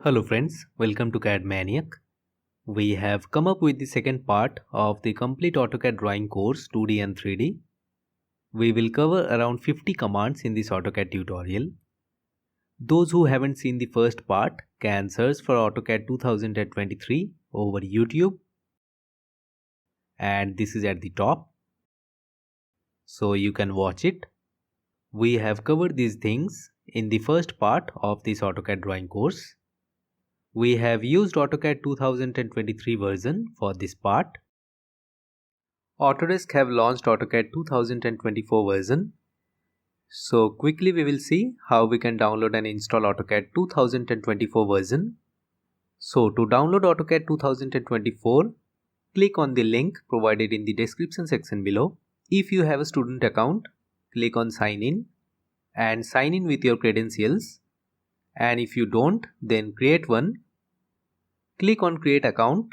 Hello friends, welcome to CAD Maniac. We have come up with the second part of the complete AutoCAD drawing course 2D and 3D. We will cover around 50 commands in this AutoCAD tutorial. Those who haven't seen the first part can search for AutoCAD 2023 over YouTube, and this is at the top, so you can watch it. We have covered these things in the first part of this AutoCAD drawing course. We have used AutoCAD 2023 version for this part. Autodesk have launched AutoCAD 2024 version. So quickly we will see how we can download and install AutoCAD 2024 version. So to download AutoCAD 2024, click on the link provided in the description section below. If you have a student account, click on sign in and sign in with your credentials. And if you don't, then create one. Click on create account,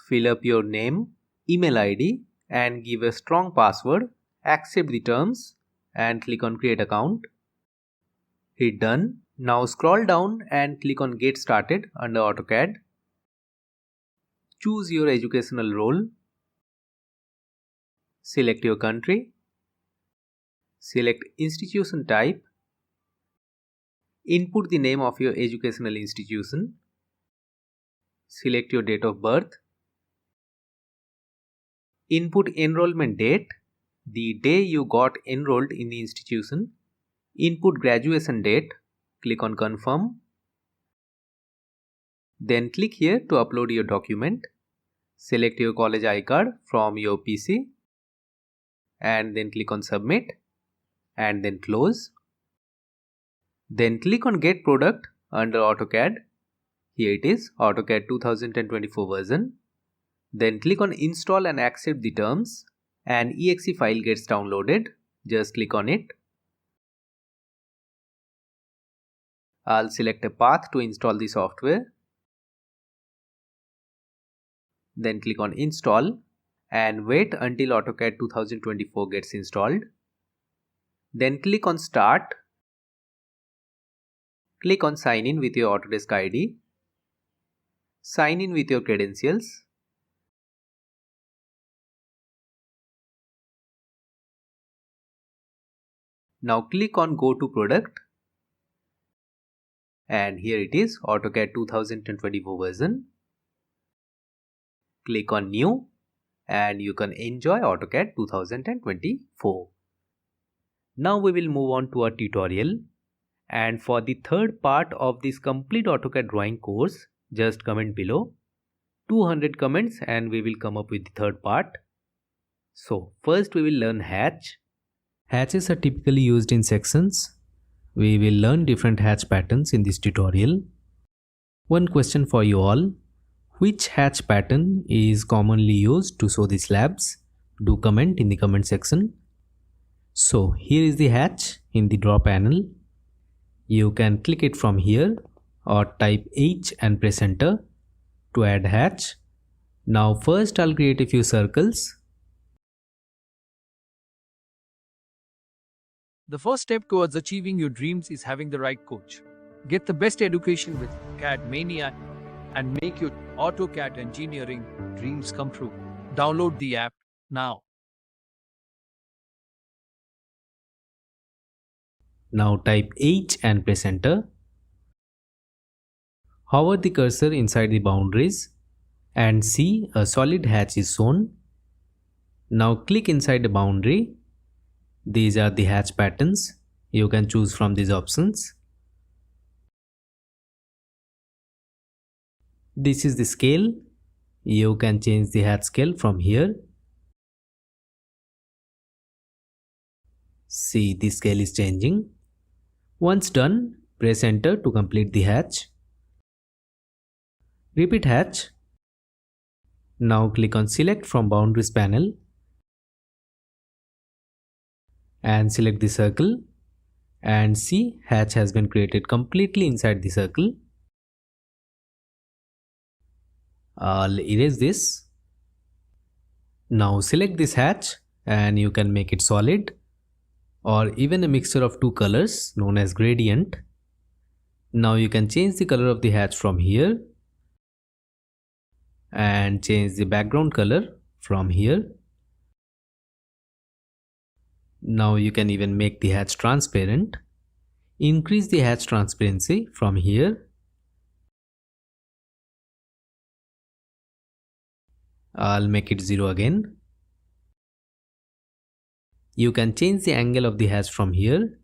fill up your name, email ID and give a strong password, accept the terms and click on create account. Hit done. Now scroll down and click on get started under AutoCAD. Choose your educational role. Select your country. Select institution type. Input the name of your educational institution. Select your date of birth. Input enrollment date, the day you got enrolled in the institution. Input graduation date, click on confirm. Then click here to upload your document. Select your college iCard from your PC and then click on submit and then close. Then click on get product under AutoCAD. Here it is, AutoCAD 2024 version. Then click on install and accept the terms. An exe file gets downloaded. Just click on it. I'll select a path to install the software. Then click on install and wait until AutoCAD 2024 gets installed. Then click on start. Click on sign in with your Autodesk ID. Sign in with your credentials. Now click on go to product. And here it is, AutoCAD 2024 version. Click on new and you can enjoy AutoCAD 2024. Now we will move on to our tutorial. And for the third part of this complete AutoCAD drawing course, just comment below 200 comments and we will come up with the third part. So first we will learn hatch. Hatches are typically used in sections. We will learn different hatch patterns in this tutorial. One question for you all. Which hatch pattern is commonly used to show the slabs? Do comment in the comment section. So here is the hatch in the draw panel. You can click it from here or type H and press enter to add hatch. Now first I'll create a few circles. The first step towards achieving your dreams is having the right coach. Get the best education with CAD Mania and make your AutoCAD engineering dreams come true. Download the app now. Now type H and press enter. Hover the cursor inside the boundaries and see a solid hatch is shown. Now click inside the boundary. These are the hatch patterns. You can choose from these options. This is the scale. You can change the hatch scale from here. See, the scale is changing. Once done, press enter to complete the hatch. Repeat hatch. Now click on select from boundaries panel and select the circle and see hatch has been created completely inside the circle. I'll erase this. Now select this hatch and you can make it solid or even a mixture of two colors known as gradient. Now you can change the color of the hatch from here and change the background color from here. Now you can even make the hatch transparent. Increase the hatch transparency from here. I'll make it 0 again. You can change the angle of the hatch from here.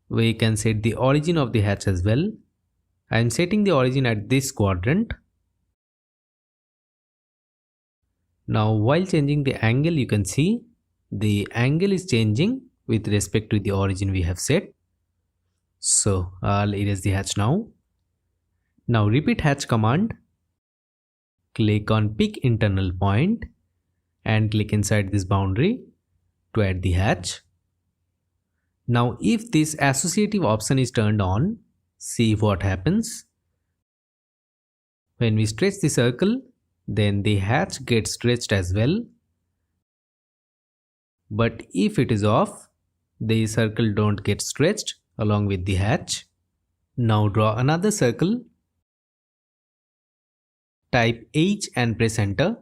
We can set the origin of the hatch as well. I am setting the origin at this quadrant. Now while changing the angle, you can see the angle is changing with respect to the origin we have set. So I'll erase the hatch now. Now repeat hatch command. Click on pick internal point and click inside this boundary to add the hatch. Now if this associative option is turned on, see what happens. When we stretch the circle, then the hatch gets stretched as well. But if it is off, the circle don't get stretched along with the hatch. Now draw another circle. Type H and press enter.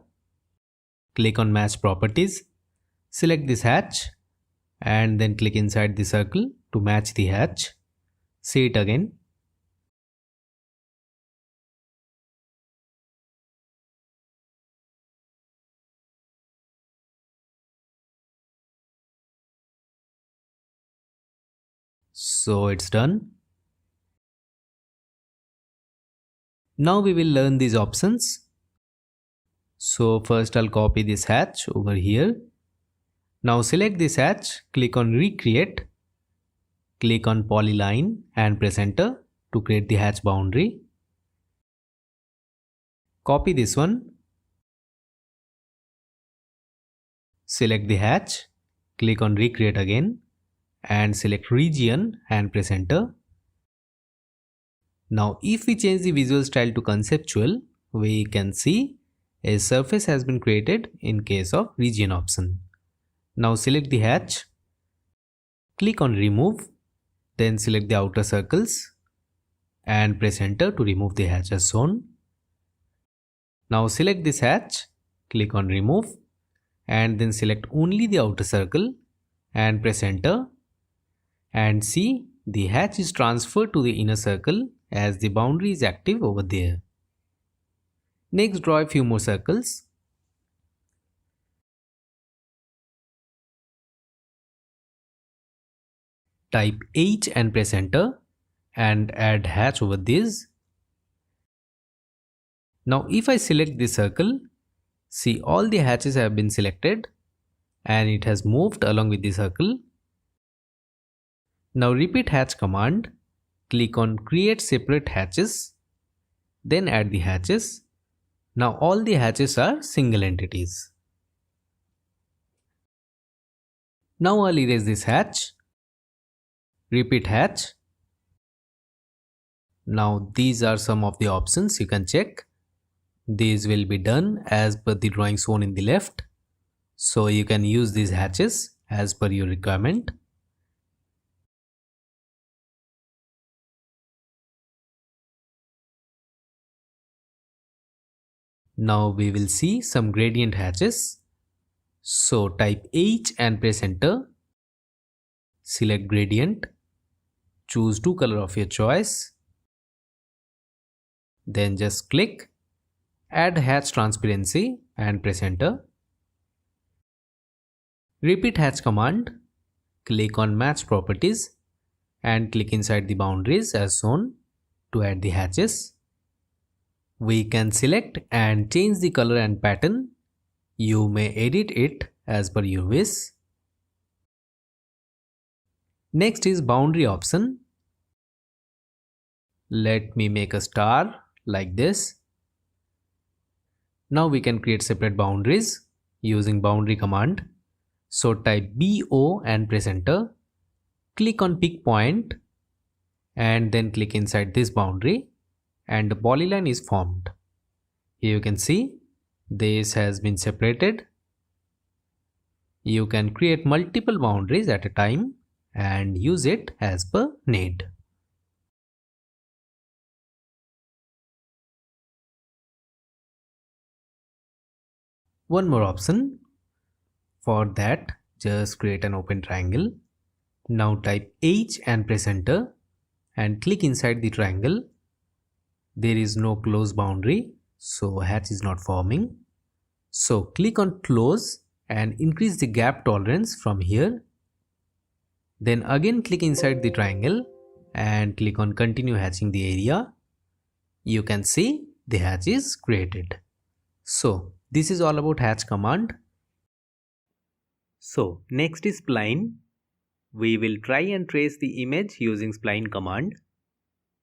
Click on match properties. Select this hatch and then click inside the circle to match the hatch. See it again. So it's done. Now we will learn these options. So first I'll copy this hatch over here. Now select this hatch, click on recreate, click on polyline and press enter to create the hatch boundary. Copy this one. Select the hatch, click on recreate again and select region and press enter. Now if we change the visual style to conceptual, we can see a surface has been created in case of region option. Now select the hatch, click on remove, then select the outer circles and press enter to remove the hatch as shown. Now select this hatch, click on remove and then select only the outer circle and press enter, and see the hatch is transferred to the inner circle as the boundary is active over there. Next, draw a few more circles. Type H and press enter and add hatch over this. Now if I select this circle, see all the hatches have been selected and it has moved along with the circle. Now repeat hatch command, click on create separate hatches, then add the hatches. Now all the hatches are single entities. Now I'll erase this hatch. Repeat hatch. Now these are some of the options you can check. These will be done as per the drawing shown in the left. So you can use these hatches as per your requirement. Now we will see some gradient hatches. So type H and press enter. Select gradient. Choose two color of your choice. Then just click. Add hatch transparency and press enter. Repeat hatch command. Click on match properties and click inside the boundaries as shown to add the hatches. We can select and change the color and pattern. You may edit it as per your wish. Next is boundary option. Let me make a star like this. Now we can create separate boundaries using boundary command. So type BO and press enter. Click on pick point and then click inside this boundary and the polyline is formed. Here you can see this has been separated. You can create multiple boundaries at a time and use it as per need. One more option. For that, just create an open triangle. Now type H and press enter and click inside the triangle. There is no close boundary, so hatch is not forming. So click on close and increase the gap tolerance from here. Then again click inside the triangle and click on continue hatching the area. You can see the hatch is created. So this is all about hatch command. So next is spline. We will try and trace the image using spline command.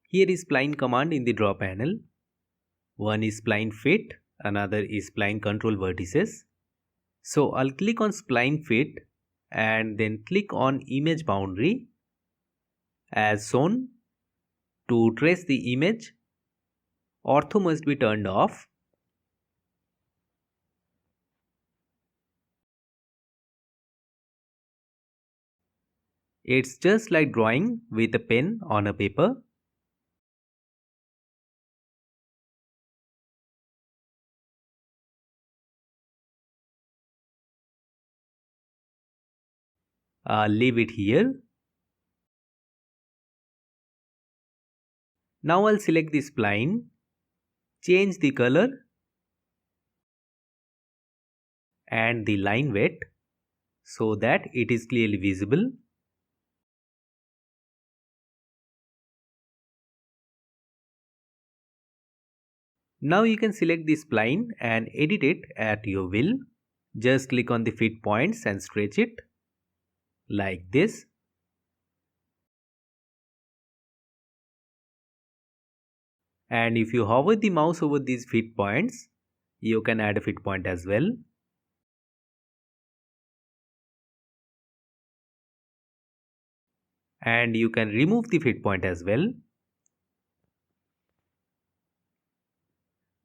Here is spline command in the draw panel. One is spline fit, another is spline control vertices. So I'll click on spline fit and then click on image boundary as shown. To trace the image, ortho must be turned off. It's just like drawing with a pen on a paper. Leave it here. Now I'll select the spline, change the color and the line weight so that it is clearly visible. Now you can select the spline and edit it at your will. Just click on the fit points and stretch it like this. And if you hover the mouse over these fit points, you can add a fit point as well. And you can remove the fit point as well.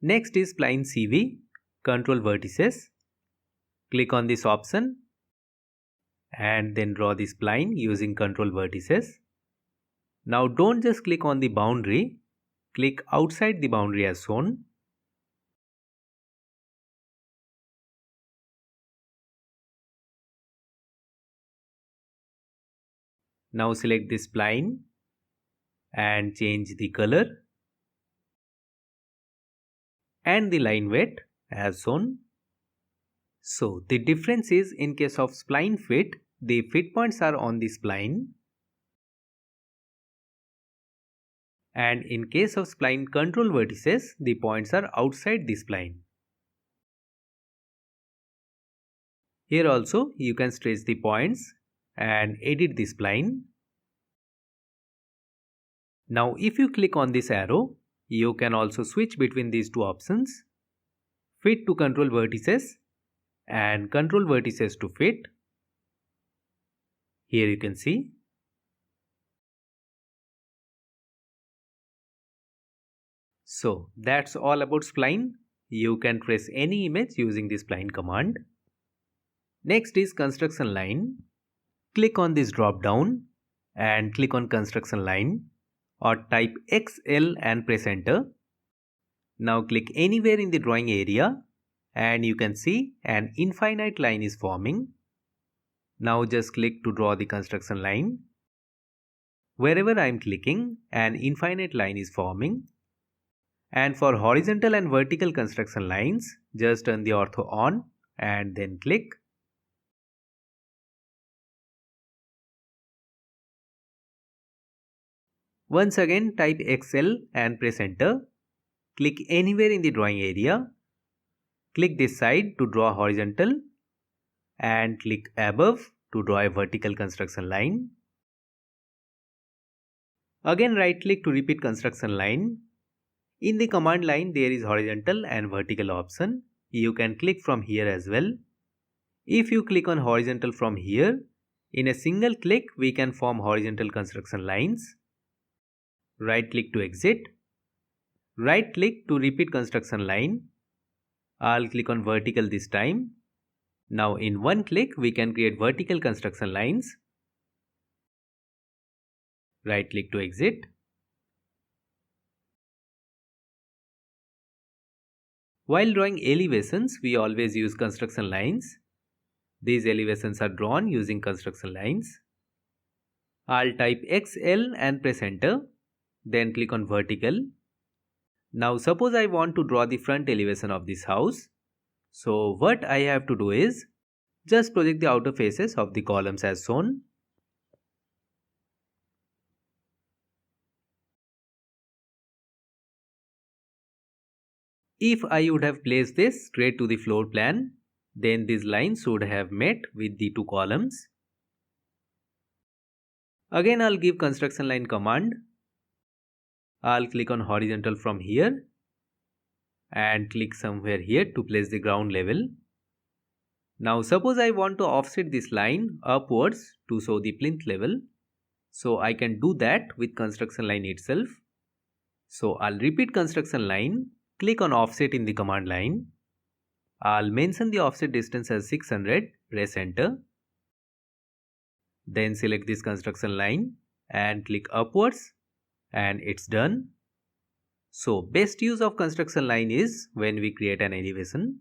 Next is spline CV, control vertices. Click on this option and then draw the spline using control vertices. Now don't just click on the boundary, click outside the boundary as shown. Now select the spline and change the color and the line weight as shown. So the difference is, in case of spline fit, the fit points are on the spline, and in case of spline control vertices, the points are outside the spline. Here also you can stretch the points and edit the spline. Now if you click on this arrow, you can also switch between these two options, fit to control vertices and control vertices to fit. Here you can see. So that's all about spline. You can trace any image using the spline command. Next is construction line. Click on this drop down and click on construction line, or type XL and press enter. Now click anywhere in the drawing area and you can see an infinite line is forming. Now just click to draw the construction line. Wherever I am clicking, an infinite line is forming. And for horizontal and vertical construction lines, just turn the ortho on and then click. Once again type XL and press enter. Click anywhere in the drawing area. Click this side to draw horizontal and click above to draw a vertical construction line. Again right click to repeat construction line. In the command line there is horizontal and vertical option. You can click from here as well. If you click on horizontal from here, in a single click we can form horizontal construction lines. Right click to exit. Right click to repeat construction line. I'll click on vertical this time. Now in one click we can create vertical construction lines. Right click to exit. While drawing elevations, we always use construction lines. These elevations are drawn using construction lines. I'll type XL and press enter. Then click on vertical. Now suppose I want to draw the front elevation of this house. So what I have to do is just project the outer faces of the columns as shown. If I would have placed this straight to the floor plan, then these lines should have met with the two columns. Again, I'll give construction line command. I'll click on horizontal from here and click somewhere here to place the ground level. Now suppose I want to offset this line upwards to show the plinth level. So I can do that with construction line itself. So I'll repeat construction line, click on offset in the command line. I'll mention the offset distance as 600, press enter. Then select this construction line and click upwards and it's done. So best use of construction line is when we create an elevation.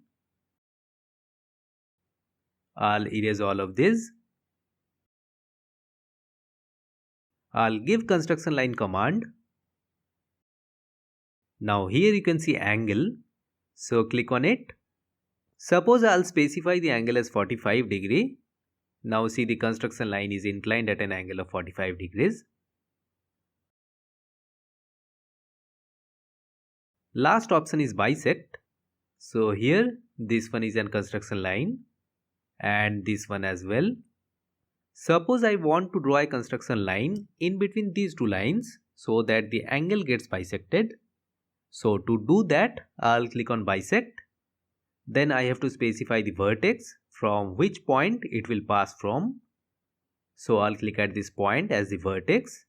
I'll erase all of this. I'll give construction line command. Now here you can see angle. So click on it. Suppose I'll specify the angle as 45 degree. Now see the construction line is inclined at an angle of 45 degrees. Last option is bisect. So here this one is a construction line and this one as well. Suppose I want to draw a construction line in between these two lines so that the angle gets bisected. So to do that, I'll click on bisect. Then I have to specify the vertex from which point it will pass from. So I'll click at this point as the vertex.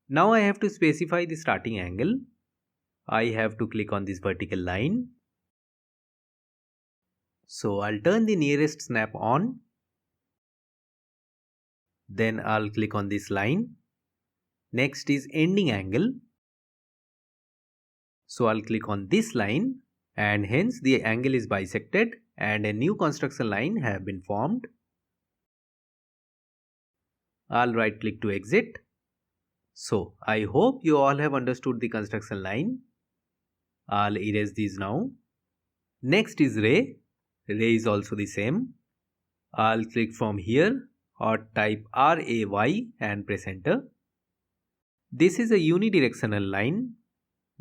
Now I have to specify the starting angle. I have to click on this vertical line. So I'll turn the nearest snap on. Then I'll click on this line. Next is ending angle. So I'll click on this line and hence the angle is bisected and a new construction line have been formed. I'll right click to exit. So I hope you all have understood the construction line. I'll erase these now. Next is ray. Ray is also the same. I'll click from here or type RAY and press enter. This is a unidirectional line.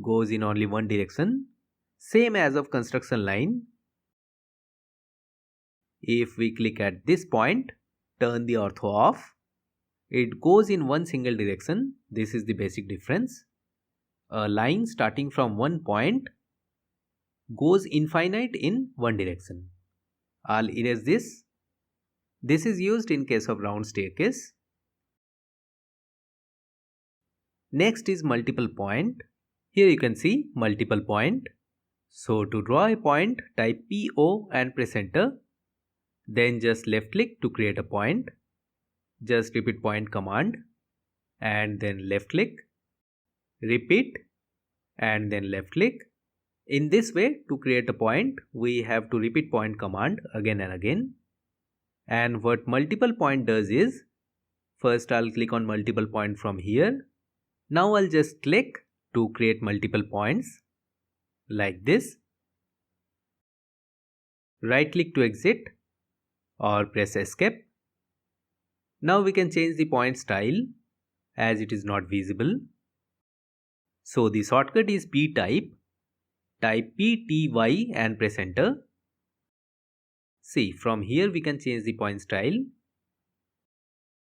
Goes in only one direction. Same as of construction line. If we click at this point, turn the ortho off. It goes in one single direction. This is the basic difference. A line starting from one point goes infinite in one direction. I'll erase this. This is used in case of round staircase. Next is multiple point. Here you can see multiple point. So to draw a point, type PO and press enter. Then just left click to create a point. Just repeat point command and then left click. Repeat and then left click. In this way, to create a point, we have to repeat point command again and again. And what multiple point does is, first I'll click on multiple point from here. Now I'll just click to create multiple points like this. Right click to exit or press escape. Now we can change the point style as it is not visible. So the shortcut is P type. Type PTY and press enter. See, from here we can change the point style.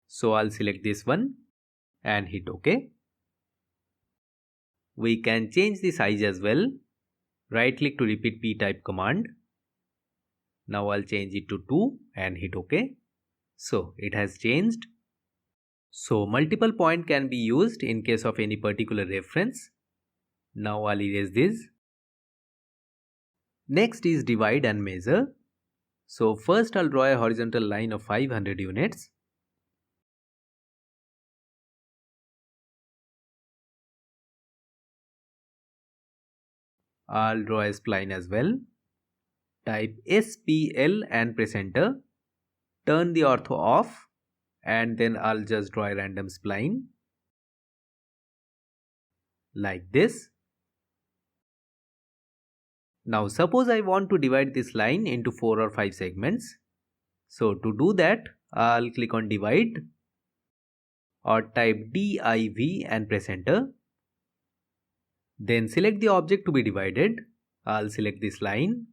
So I'll select this one and hit OK. We can change the size as well. Right click to repeat P type command. Now I'll change it to 2 and hit OK. So it has changed. So multiple point can be used in case of any particular reference. Now I'll erase this. Next is divide and measure. So first I'll draw a horizontal line of 500 units. I'll draw a spline as well. Type SPL and press enter. Turn the ortho off and then I'll just draw a random spline like this. Now suppose I want to divide this line into 4 or 5 segments. So to do that, I'll click on divide or type div and press enter. Then select the object to be divided. I'll select this line.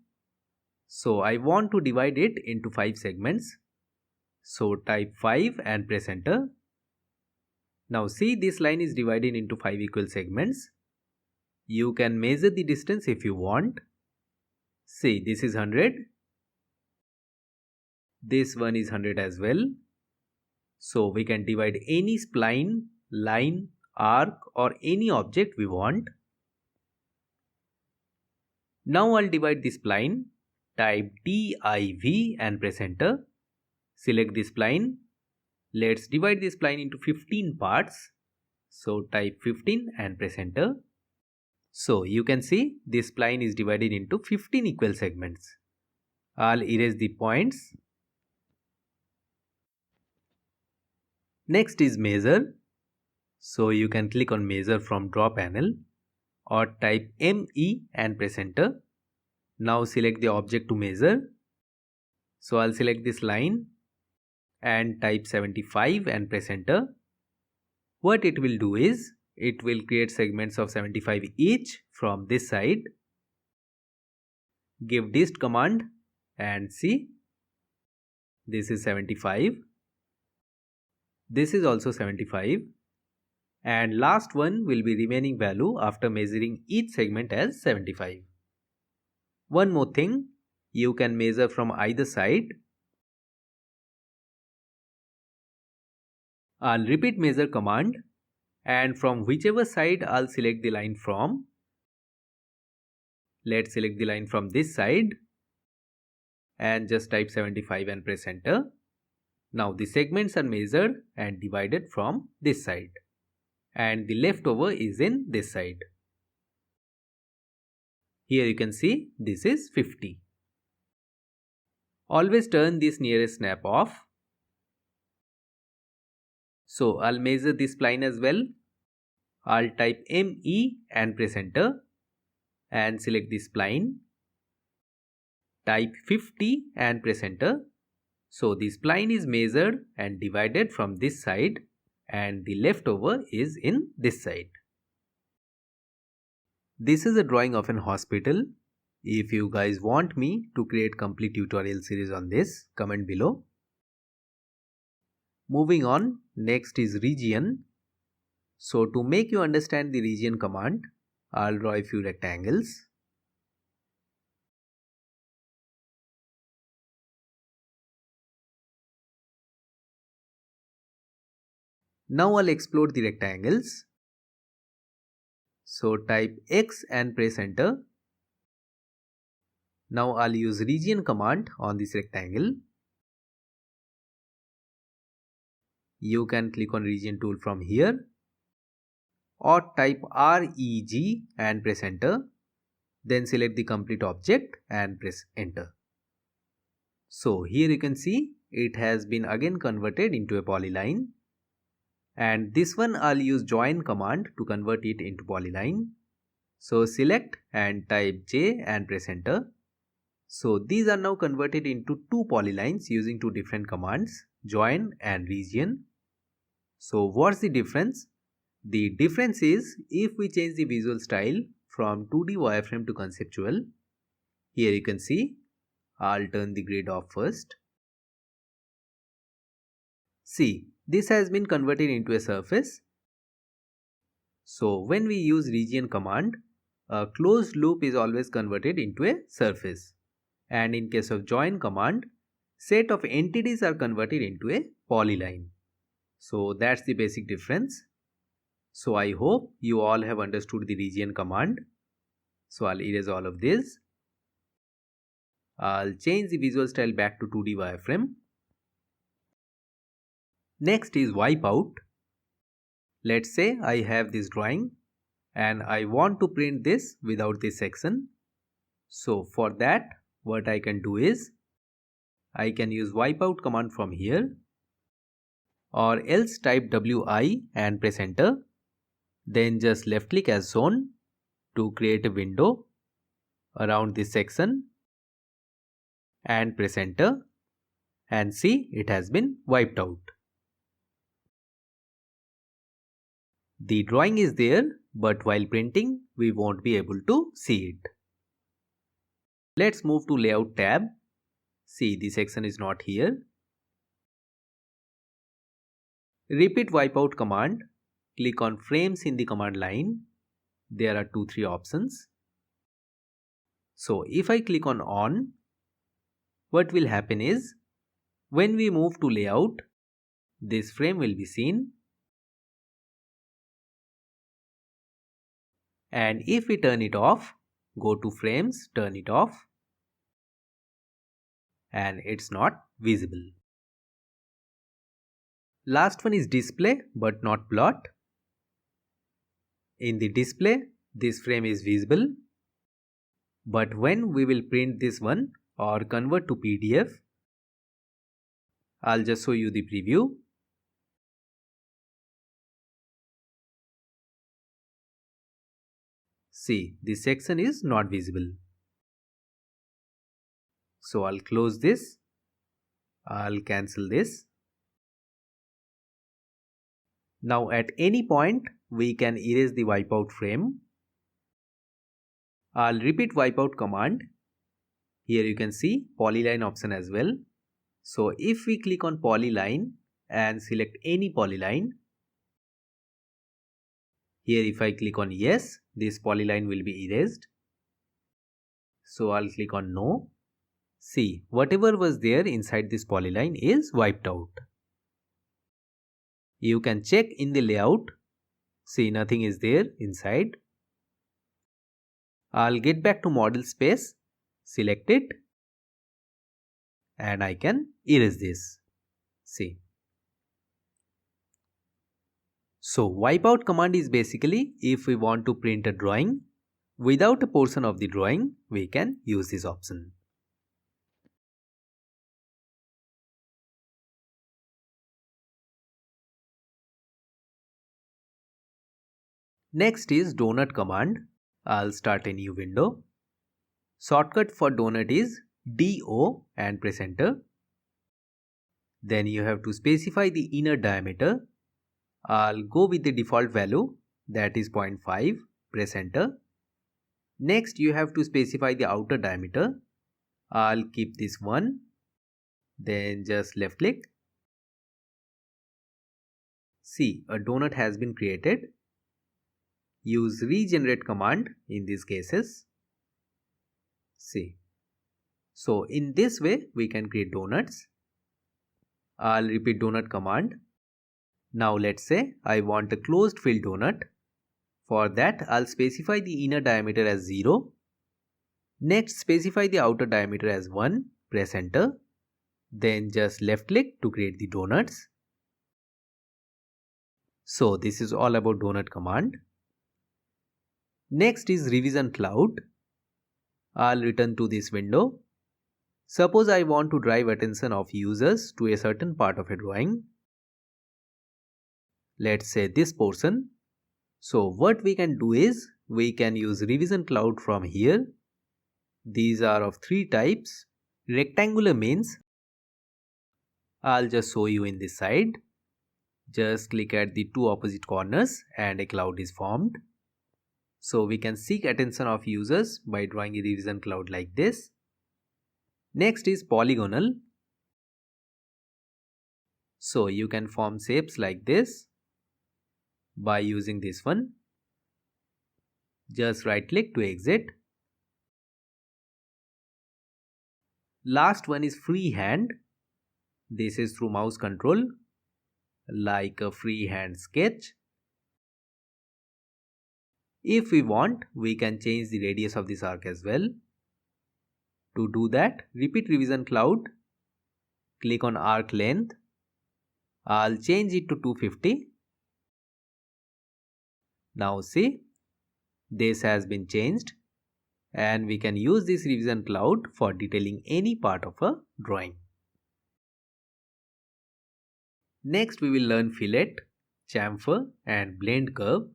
So I want to divide it into 5 segments. So type 5 and press enter. Now see, this line is divided into 5 equal segments. You can measure the distance if you want. See, this is 100. This one is 100 as well. So we can divide any spline, line, arc or any object we want. Now I'll divide this spline. Type div and press enter. Select this spline. Let's divide this spline into 15 parts. So type 15 and press enter. So you can see this spline is divided into 15 equal segments. I'll erase the points. Next is measure. So you can click on measure from draw panel or type ME and press enter. Now select the object to measure. So I'll select this line and type 75 and press enter. What it will do is, it will create segments of 75 each from this side. Give dist command and see, this is 75. This is also 75. And last one will be remaining value after measuring each segment as 75. One more thing, you can measure from either side. I'll repeat measure command and from whichever side I'll select the line from. Let's select the line from this side and just type 75 and press enter. Now the segments are measured and divided from this side and the leftover is in this side. Here you can see this is 50. Always turn this nearest snap off. So I'll measure this spline as well. I'll type ME and press enter and select this spline. Type 50 and press enter. So the spline is measured and divided from this side and the leftover is in this side. This is a drawing of an hospital. If you guys want me to create complete tutorial series on this, comment below. Moving on, next is region. So to make you understand the region command, I'll draw a few rectangles. Now I'll explore the rectangles. So type X and press enter. Now I'll use region command on this rectangle. You can click on region tool from here or type REG and press enter. Then select the complete object and press enter. So here you can see it has been again converted into a polyline. And this one I'll use join command to convert it into polyline. So select and type J and press enter. So these are now converted into two polylines using two different commands, join and region. So what's the difference? The difference is if we change the visual style from 2D wireframe to conceptual. Here you can see, I'll turn the grid off first. See, this has been converted into a surface. So when we use region command, a closed loop is always converted into a surface. And in case of join command, set of entities are converted into a polyline. So that's the basic difference. So I hope you all have understood the region command. So I'll erase all of this. I'll change the visual style back to 2D wireframe. Next is wipeout. Let's say I have this drawing and I want to print this without this section. So for that, what I can do is I can use wipeout command from here, or else type WI and press enter. Then just left click as shown to create a window around this section and press enter, and see, it has been wiped out. The drawing is there, but while printing we won't be able to see it. Let's move to layout tab. See, the section is not here. Repeat wipeout command. Click on frames in the command line. There are 2-3 options. So if I click on, what will happen is when we move to layout, this frame will be seen. And if we turn it off, go to frames, turn it off, and it's not visible. Last one is display but not plot. In the display, this frame is visible, but when we will print this one or convert to PDF, I'll just show you the preview. See, this section is not visible. So I'll close this. I'll cancel this. Now at any point we can erase the wipeout frame. I'll repeat wipeout command. Here you can see polyline option as well. So if we click on polyline and select any polyline, here if I click on yes, this polyline will be erased. So I'll click on no. See, whatever was there inside this polyline is wiped out. You can check in the layout. See, nothing is there inside. I'll get back to model space, select it, and I can erase this. See. So wipeout command is basically if we want to print a drawing without a portion of the drawing, we can use this option. Next is donut command. I'll start a new window. Shortcut for donut is DO and press enter. Then you have to specify the inner diameter. I'll go with the default value, that is 0.5, press enter. Next you have to specify the outer diameter. I'll keep this 1. Then just left click. See, a donut has been created. Use regenerate command in these cases. See. So in this way we can create donuts. I'll repeat donut command. Now let's say I want a closed fill donut. For that I'll specify the inner diameter as 0. Next specify the outer diameter as 1. Press enter. Then just left click to create the donuts. So this is all about donut command. Next is revision cloud. I'll return to this window. Suppose I want to drive attention of users to a certain part of a drawing. Let's say this portion. So what we can do is we can use revision cloud from here. These are of 3 types. Rectangular means I'll just show you in this side. Just click at the 2 opposite corners and a cloud is formed. So we can seek attention of users by drawing a revision cloud like this. Next is polygonal. So you can form shapes like this by using this one. Just right click to exit. Last one is freehand. This is through mouse control, like a freehand sketch. If we want, we can change the radius of this arc as well. To do that, repeat revision cloud, click on arc length. I'll change it to 250. Now see, this has been changed, and we can use this revision cloud for detailing any part of a drawing. Next we will learn fillet, chamfer and blend curve.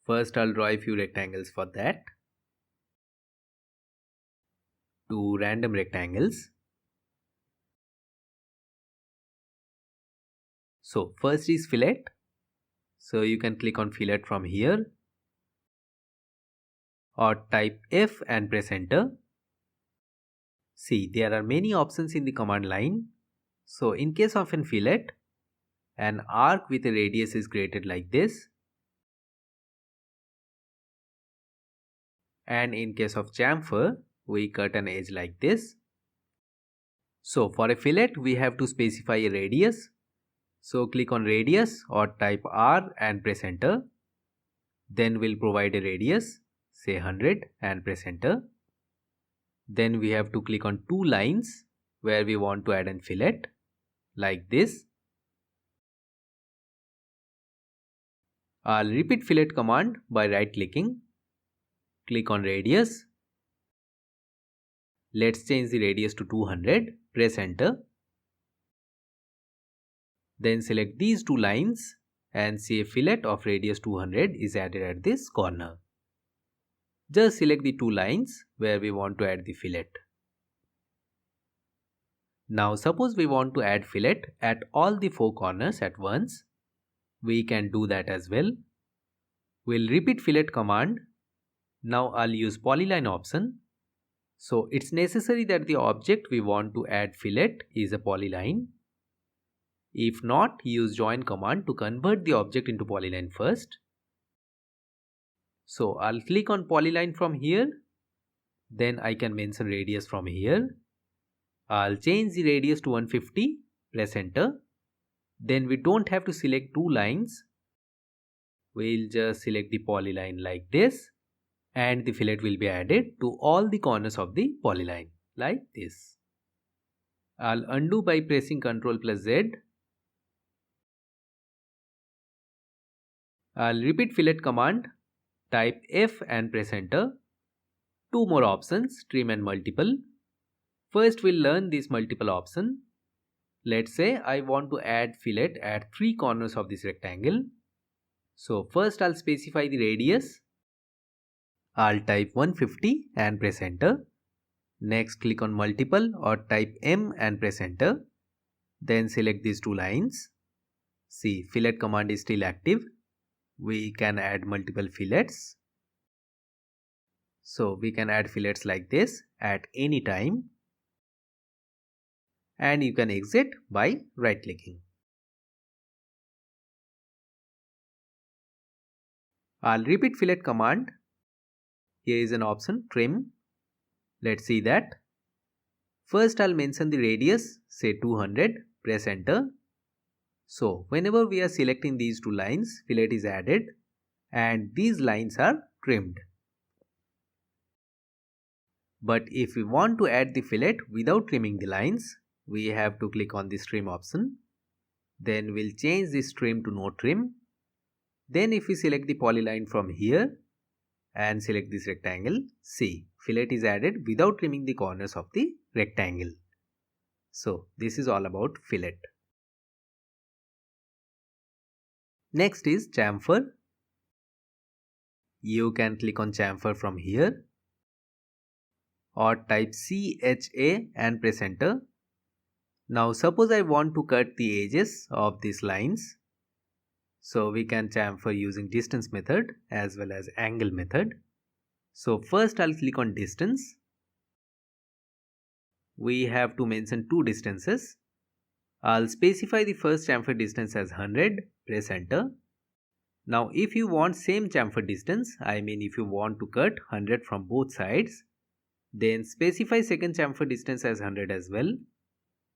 First I'll draw a few rectangles for that. 2 random rectangles. So first is fillet. So you can click on fillet from here or type F and press enter. See, there are many options in the command line. So in case of an fillet, an arc with a radius is created like this. And in case of chamfer, we cut an edge like this. So for a fillet, we have to specify a radius. So click on radius or type R and press enter. Then we'll provide a radius, say 100 and press enter. Then we have to click on 2 lines where we want to add an fillet like this. I'll repeat fillet command by right clicking. Click on radius. Let's change the radius to 200. Press enter. Then select these 2 lines and see a fillet of radius 200 is added at this corner. Just select the 2 lines where we want to add the fillet. Now suppose we want to add fillet at all the 4 corners at once. We can do that as well. We'll repeat fillet command. Now I'll use polyline option. So it's necessary that the object we want to add fillet is a polyline. If not, use join command to convert the object into polyline first. So I'll click on polyline from here. Then I can mention radius from here. I'll change the radius to 150. Press enter. Then we don't have to select 2 lines. We'll just select the polyline like this. And the fillet will be added to all the corners of the polyline like this. I'll undo by pressing Ctrl plus Z. I'll repeat fillet command. Type F and press enter. 2 more options, trim and multiple. First we'll learn this multiple option. Let's say I want to add fillet at 3 corners of this rectangle. So first I'll specify the radius. I'll type 150 and press enter. Next click on multiple or type M and press enter. Then select these 2 lines. See, fillet command is still active. We can add multiple fillets. So we can add fillets like this at any time. And you can exit by right clicking. I'll repeat fillet command. Here is an option trim. Let's see that. First I'll mention the radius, say 200, press enter. So whenever we are selecting these 2 lines, fillet is added and these lines are trimmed. But if we want to add the fillet without trimming the lines, we have to click on this trim option. Then we'll change this trim to no trim. Then if we select the polyline from here and select this rectangle, see, fillet is added without trimming the corners of the rectangle. So this is all about fillet. Next is chamfer. You can click on chamfer from here or type CHA and press enter. Now suppose I want to cut the edges of these lines. So we can chamfer using distance method as well as angle method. So first I'll click on distance. We have to mention 2 distances. I'll specify the first chamfer distance as 100. Press enter. Now if you want same chamfer distance, I mean if you want to cut 100 from both sides, then specify second chamfer distance as 100 as well.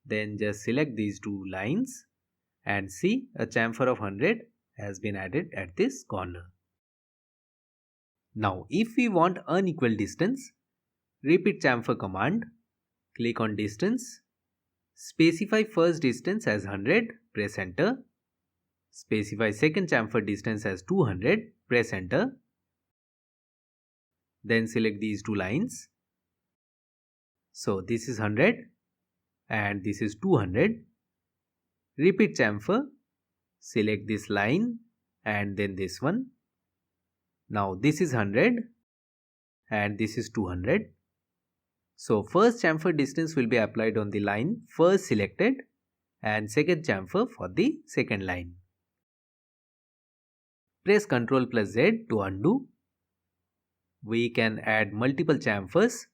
Then just select these 2 lines and see a chamfer of 100 has been added at this corner. Now if we want unequal distance, repeat chamfer command. Click on distance. Specify first distance as 100. Press enter. Specify second chamfer distance as 200. Press enter. Then select these two lines. So this is 100 and this is 200. Repeat chamfer. Select this line and then this one. Now this is 100 and this is 200. So first chamfer distance will be applied on the line first selected and second chamfer for the second line. Press Ctrl plus Z to undo. We can add multiple chamfers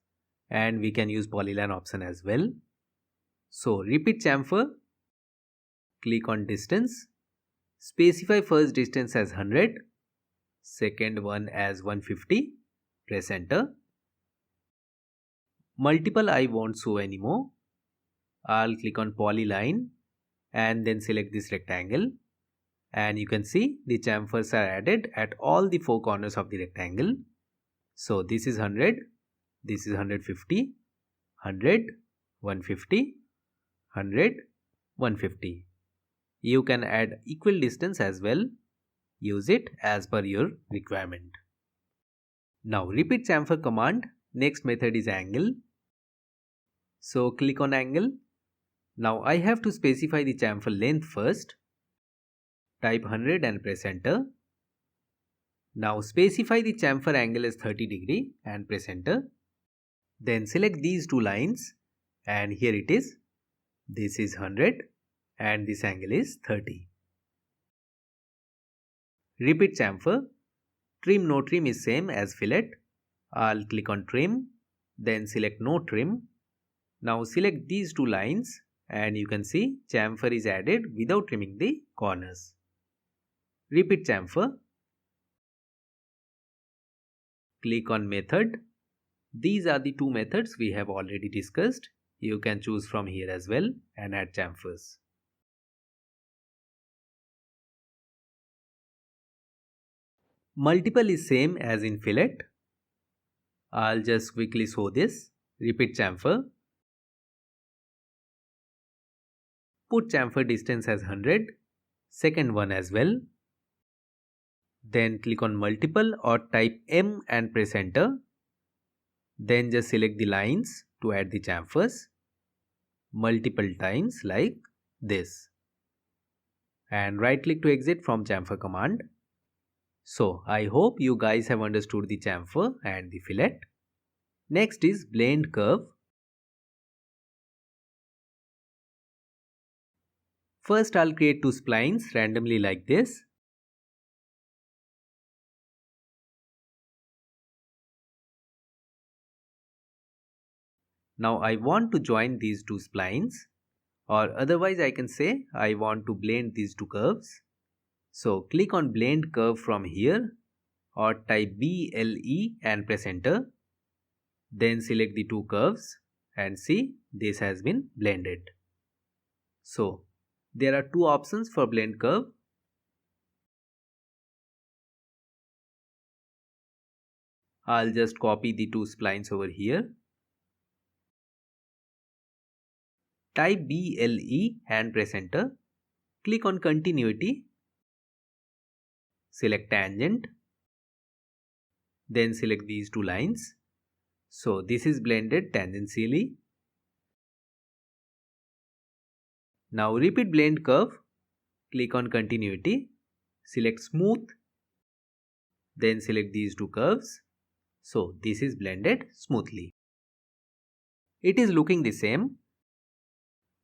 and we can use polyline option as well. So repeat chamfer, click on distance, specify first distance as 100, second one as 150, press enter. Multiple I won't show anymore. I'll click on polyline and then select this rectangle, and you can see the chamfers are added at all the four corners of the rectangle. So this is 100, this is 150, 100, 150, 100, 150. You can add equal distance as well. Use it as per your requirement. Now repeat chamfer command. Next method is angle. So click on angle. Now I have to specify the chamfer length first. Type 100 and press enter. Now specify the chamfer angle as 30 degree and press enter. Then select these two lines and here it is. This is 100 and this angle is 30. Repeat chamfer. Trim no trim is same as fillet. I'll click on trim, then select no trim. Now select these two lines and you can see chamfer is added without trimming the corners. Repeat chamfer. Click on method. These are the two methods we have already discussed. You can choose from here as well and add chamfers. Multiple is same as in fillet. I'll just quickly show this. Repeat chamfer. Put chamfer distance as 100. Second one as well. Then click on multiple or type M and press enter. Then just select the lines to add the chamfers multiple times like this. And right click to exit from chamfer command. So I hope you guys have understood the chamfer and the fillet. Next is blend curve. First I'll create two splines randomly like this. Now I want to join these two splines, or otherwise I can say I want to blend these two curves. So click on blend curve from here or type BLE and press enter. Then select the two curves and see this has been blended. So there are two options for blend curve. I'll just copy the two splines over here. Type BLE and press enter. Click on continuity. Select tangent. Then select these two lines. So this is blended tangentially. Now repeat blend curve. Click on continuity. Select smooth. Then select these two curves. So this is blended smoothly. It is looking the same.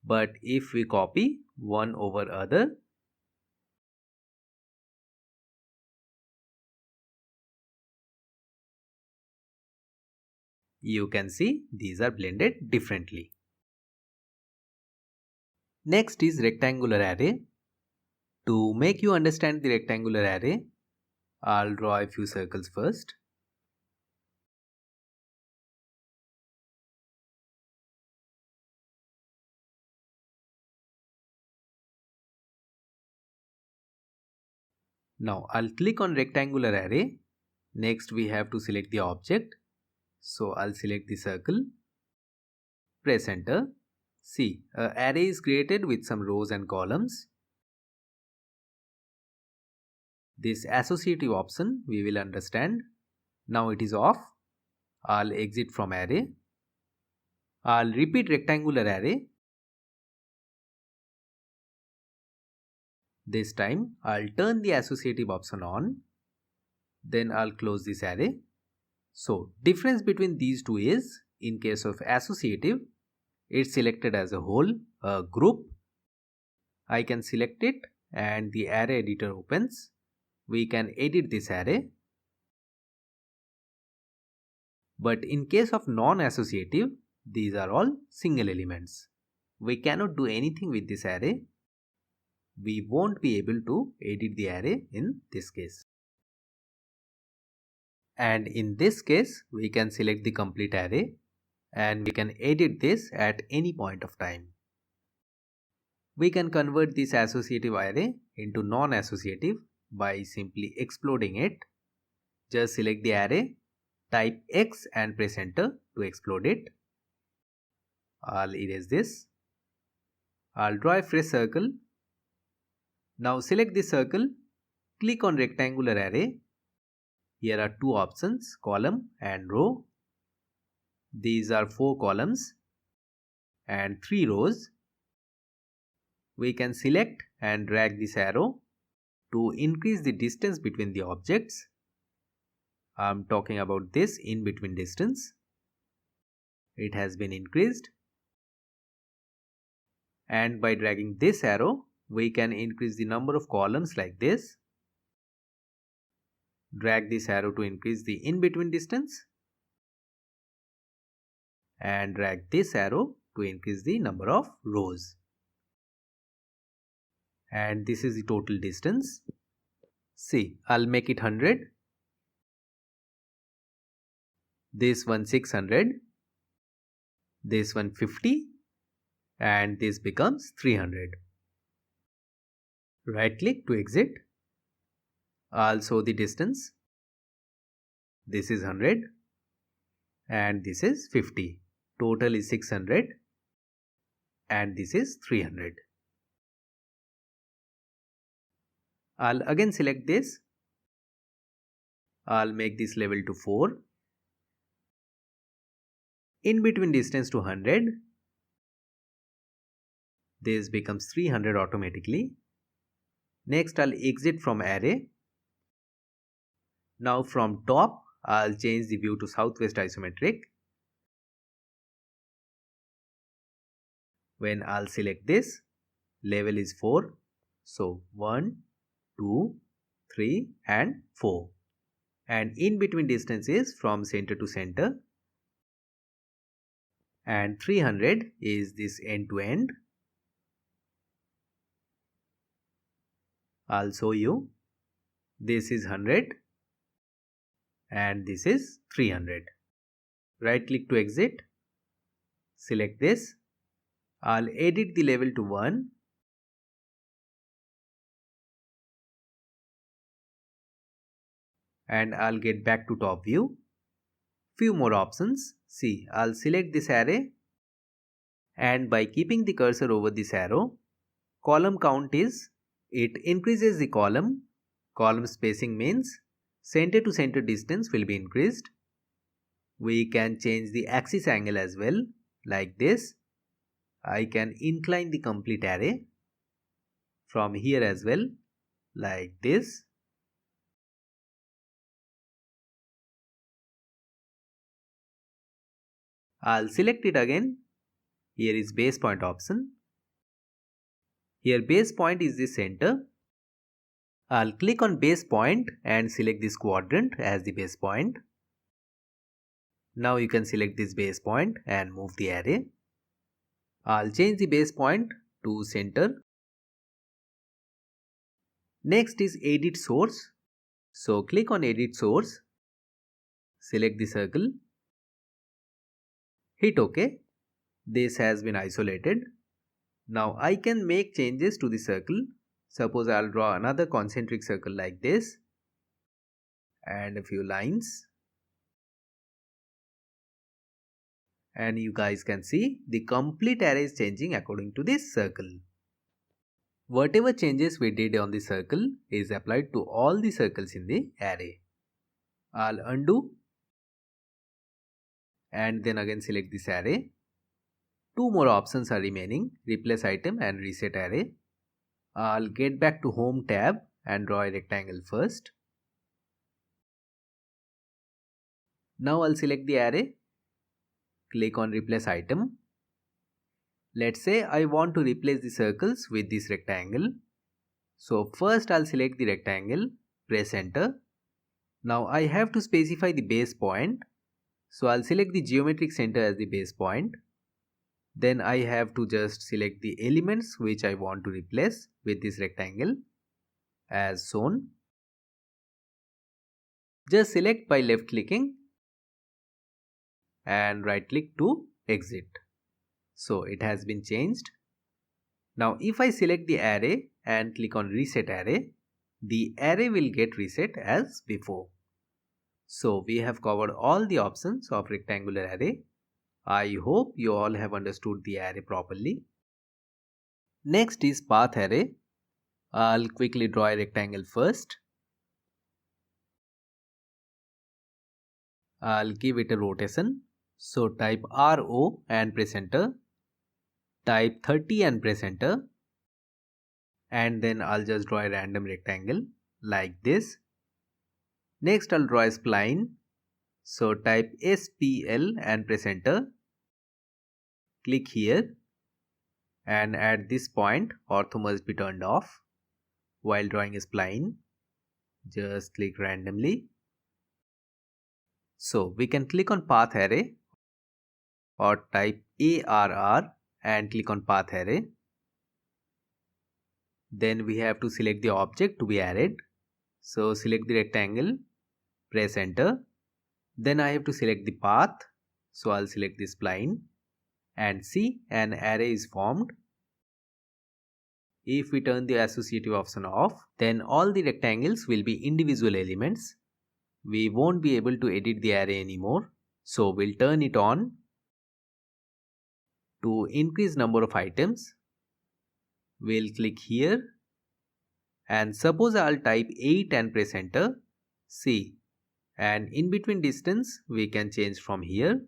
But if we copy one over other, you can see these are blended differently. Next is rectangular array. To make you understand the rectangular array, I'll draw a few circles first. Now I'll click on rectangular array. Next we have to select the object. So I'll select the circle. Press enter. See, an array is created with some rows and columns. This associative option we will understand. Now it is off. I'll exit from array. I'll repeat rectangular array. This time I'll turn the associative option on. Then I'll close this array. So difference between these two is, in case of associative, it's selected as a whole, a group. I can select it and the array editor opens. We can edit this array. But in case of non-associative, these are all single elements. We cannot do anything with this array. We won't be able to edit the array in this case. And in this case, we can select the complete array and we can edit this at any point of time. We can convert this associative array into non-associative by simply exploding it. Just select the array, type X and press enter to explode it. I'll erase this. I'll draw a fresh circle. Now select this circle, click on rectangular array. Here are two options, column and row. These are 4 columns and 3 rows. We can select and drag this arrow to increase the distance between the objects. I'm talking about this in between distance. It has been increased. And by dragging this arrow, we can increase the number of columns like this. Drag this arrow to increase the in-between distance. And drag this arrow to increase the number of rows. And this is the total distance. See, I'll make it 100. This one 600. This one 50. And this becomes 300. Right click to exit. I'll show the distance. This is 100 and this is 50. Total is 600 and this is 300. I'll again select this. I'll make this level to 4. In between distance to 100. This becomes 300 automatically. Next I'll exit from array. Now from top I'll change the view to southwest isometric. When I'll select this, level is 4. So 1, 2, 3 and 4. And in between distance is from center to center. And 300 is this end to end. I'll show you. This is 100 and this is 300. Right click to exit. Select this. I'll edit the level to 1. And I'll get back to top view. Few more options. See, I'll select this array. And by keeping the cursor over this arrow, column count is, it increases the column. Column spacing means center to center distance will be increased. We can change the axis angle as well, like this. I can incline the complete array from here as well, like this. I'll select it again. Here is base point option. Here base point is the center. I'll click on base point and select this quadrant as the base point. Now you can select this base point and move the array. I'll change the base point to center. Next is edit source. So click on edit source. Select the circle. Hit OK. This has been isolated. Now I can make changes to the circle. Suppose I'll draw another concentric circle like this. And a few lines. And you guys can see the complete array is changing according to this circle. Whatever changes we did on the circle is applied to all the circles in the array. I'll undo. and then again select this array. Two more options are remaining, replace item and reset array. I'll get back to home tab and draw a rectangle first. Now I'll select the array, click on replace item. Let's say I want to replace the circles with this rectangle. So first I'll select the rectangle, press enter. Now I have to specify the base point. So I'll select the geometric center as the base point. Then I have to just select the elements which I want to replace with this rectangle as shown. Just select by left clicking and right click to exit. So it has been changed. Now if I select the array and click on reset array, the array will get reset as before. So we have covered all the options of rectangular array. I hope you all have understood the array properly. Next is path array. I'll quickly draw a rectangle first. I'll give it a rotation. So type RO and press enter. Type 30 and press enter. And then I'll just draw a random rectangle like this. Next I'll draw a spline. So type SPL and press enter. Click here. And at this point ortho must be turned off. While drawing a spline, just click randomly. So we can click on path array or type ARR and click on path array. Then we have to select the object to be added. So select the rectangle, press enter. Then I have to select the path. So I'll select this spline and see an array is formed. If we turn the associative option off, then all the rectangles will be individual elements. We won't be able to edit the array anymore. So we'll turn it on. To increase number of items, we'll click here. And suppose I'll type 8 and press enter. See, and in between distance we can change from here.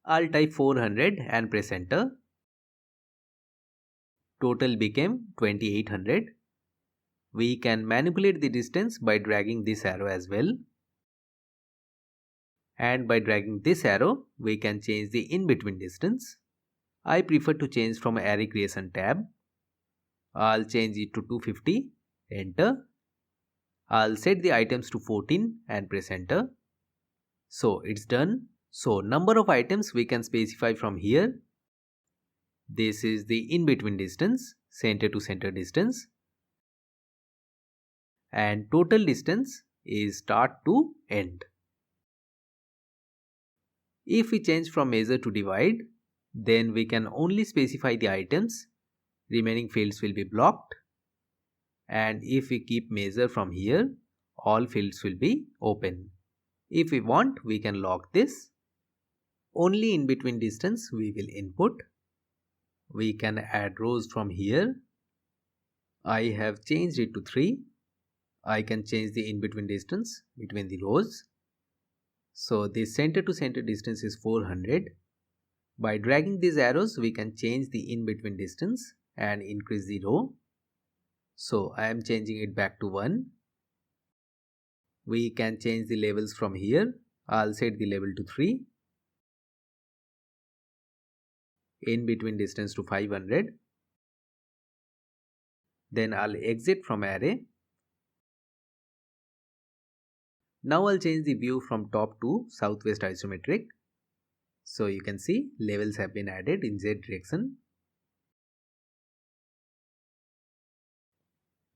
I'll type 400 and press enter. Total became 2800. We can manipulate the distance by dragging this arrow as well. And by dragging this arrow, we can change the in-between distance. I prefer to change from array creation tab. I'll change it to 250, enter. I'll set the items to 14 and press enter. So it's done. So number of items we can specify from here. This is the in-between distance, center to center distance. And total distance is start to end. If we change from measure to divide, then we can only specify the items. Remaining fields will be blocked. And if we keep measure from here, all fields will be open. If we want, we can lock this. Only in between distance we will input. We can add rows from here. I have changed it to 3. I can change the in between distance between the rows. So the center to center distance is 400. By dragging these arrows, we can change the in between distance and increase the row. So I am changing it back to 1. We can change the levels from here. I'll set the level to 3. In between distance to 500. Then I'll exit from array. Now I'll change the view from top to southwest isometric. So you can see levels have been added in Z direction.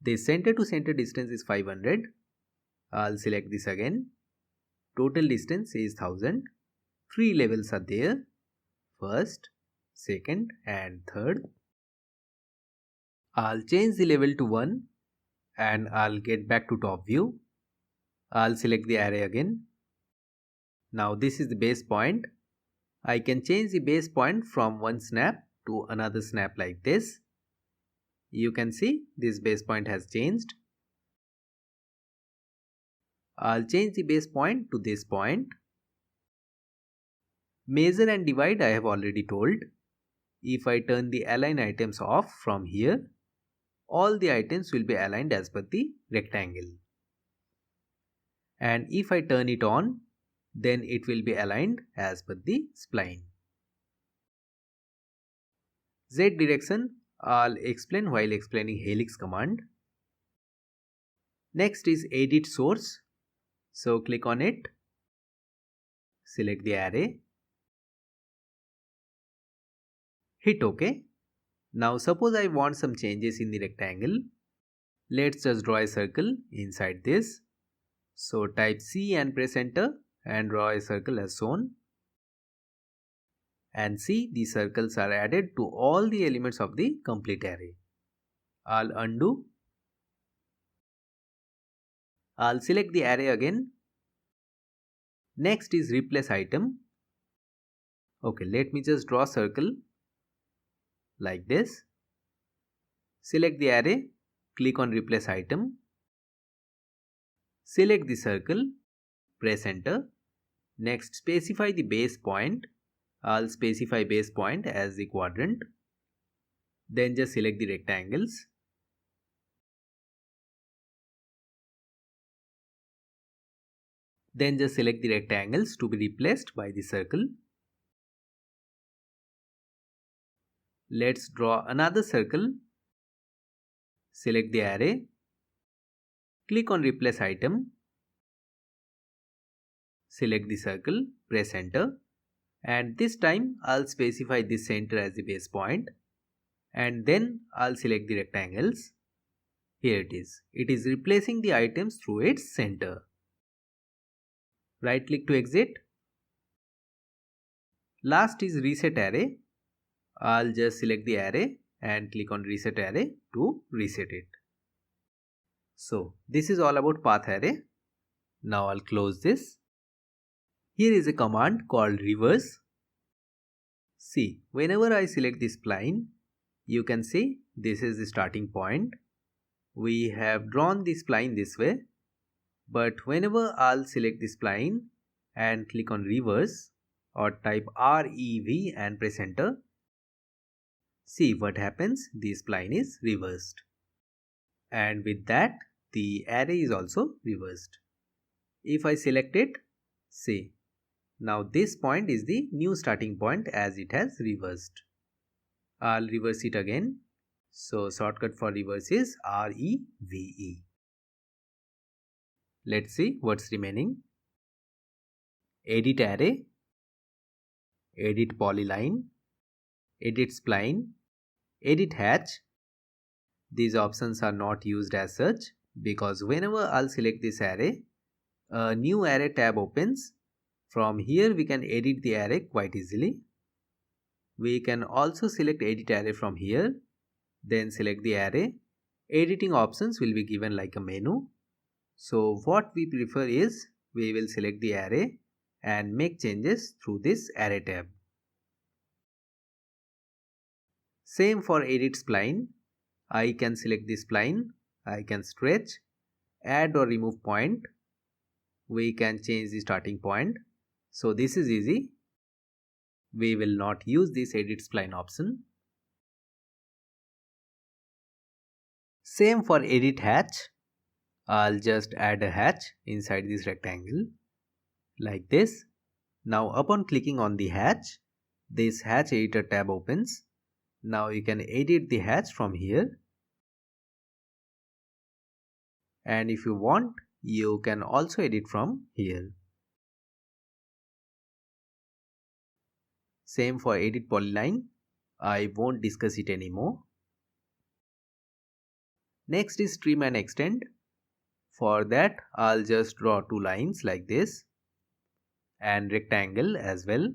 The center to center distance is 500. I'll select this again. Total distance is 1000. 3 levels are there. First, second and third. I'll change the level to 1 and I'll get back to top view. I'll select the array again. Now this is the base point. I can change the base point from one snap to another snap like this. You can see this base point has changed. I'll change the base point to this point. Measure and divide I have already told. If I turn the align items off from here, all the items will be aligned as per the rectangle. And if I turn it on, then it will be aligned as per the spline. Z direction I'll explain while explaining helix command. Next is edit source. So click on it. Select the array. Hit OK. Now suppose I want some changes in the rectangle. Let's just draw a circle inside this. So type C and press enter and draw a circle as shown. And see, the circles are added to all the elements of the complete array. I'll undo. I'll select the array again. Next is replace item. Okay, let me just draw a circle like this. Select the array, click on replace item. Select the circle, press enter. Next specify the base point. I'll specify base point as the quadrant. Then just select the rectangles. Then just select the rectangles to be replaced by the circle. Let's draw another circle. Select the array. Click on replace item. Select the circle, press enter. And this time I'll specify this center as the base point. And then I'll select the rectangles. Here it is. It is replacing the items through its center. Right click to exit. Last is reset array. I'll just select the array and click on reset array to reset it. So this is all about path array. Now I'll close this. Here is a command called reverse. See, whenever I select this spline, you can see this is the starting point. We have drawn the spline this way. But whenever I'll select the spline and click on reverse or type REV and press enter, see what happens, the spline is reversed. And with that, the array is also reversed. If I select it, see, now this point is the new starting point as it has reversed. I'll reverse it again. So shortcut for reverse is REVE. Let's see what's remaining. Edit array, edit polyline, edit spline, edit hatch. These options are not used as such because whenever I'll select this array, a new array tab opens. From here we can edit the array quite easily. We can also select edit array from here. Then select the array. Editing options will be given like a menu. So what we prefer is we will select the array and make changes through this array tab. Same for edit spline. I can select this spline. I can stretch, add or remove point. We can change the starting point. So this is easy. We will not use this edit spline option. Same for edit hatch. I'll just add a hatch inside this rectangle like this. Now upon clicking on the hatch, this hatch editor tab opens. Now you can edit the hatch from here. And if you want, you can also edit from here. Same for edit polyline. I won't discuss it anymore. Next is trim and extend. For that, I'll just draw two lines like this and rectangle as well.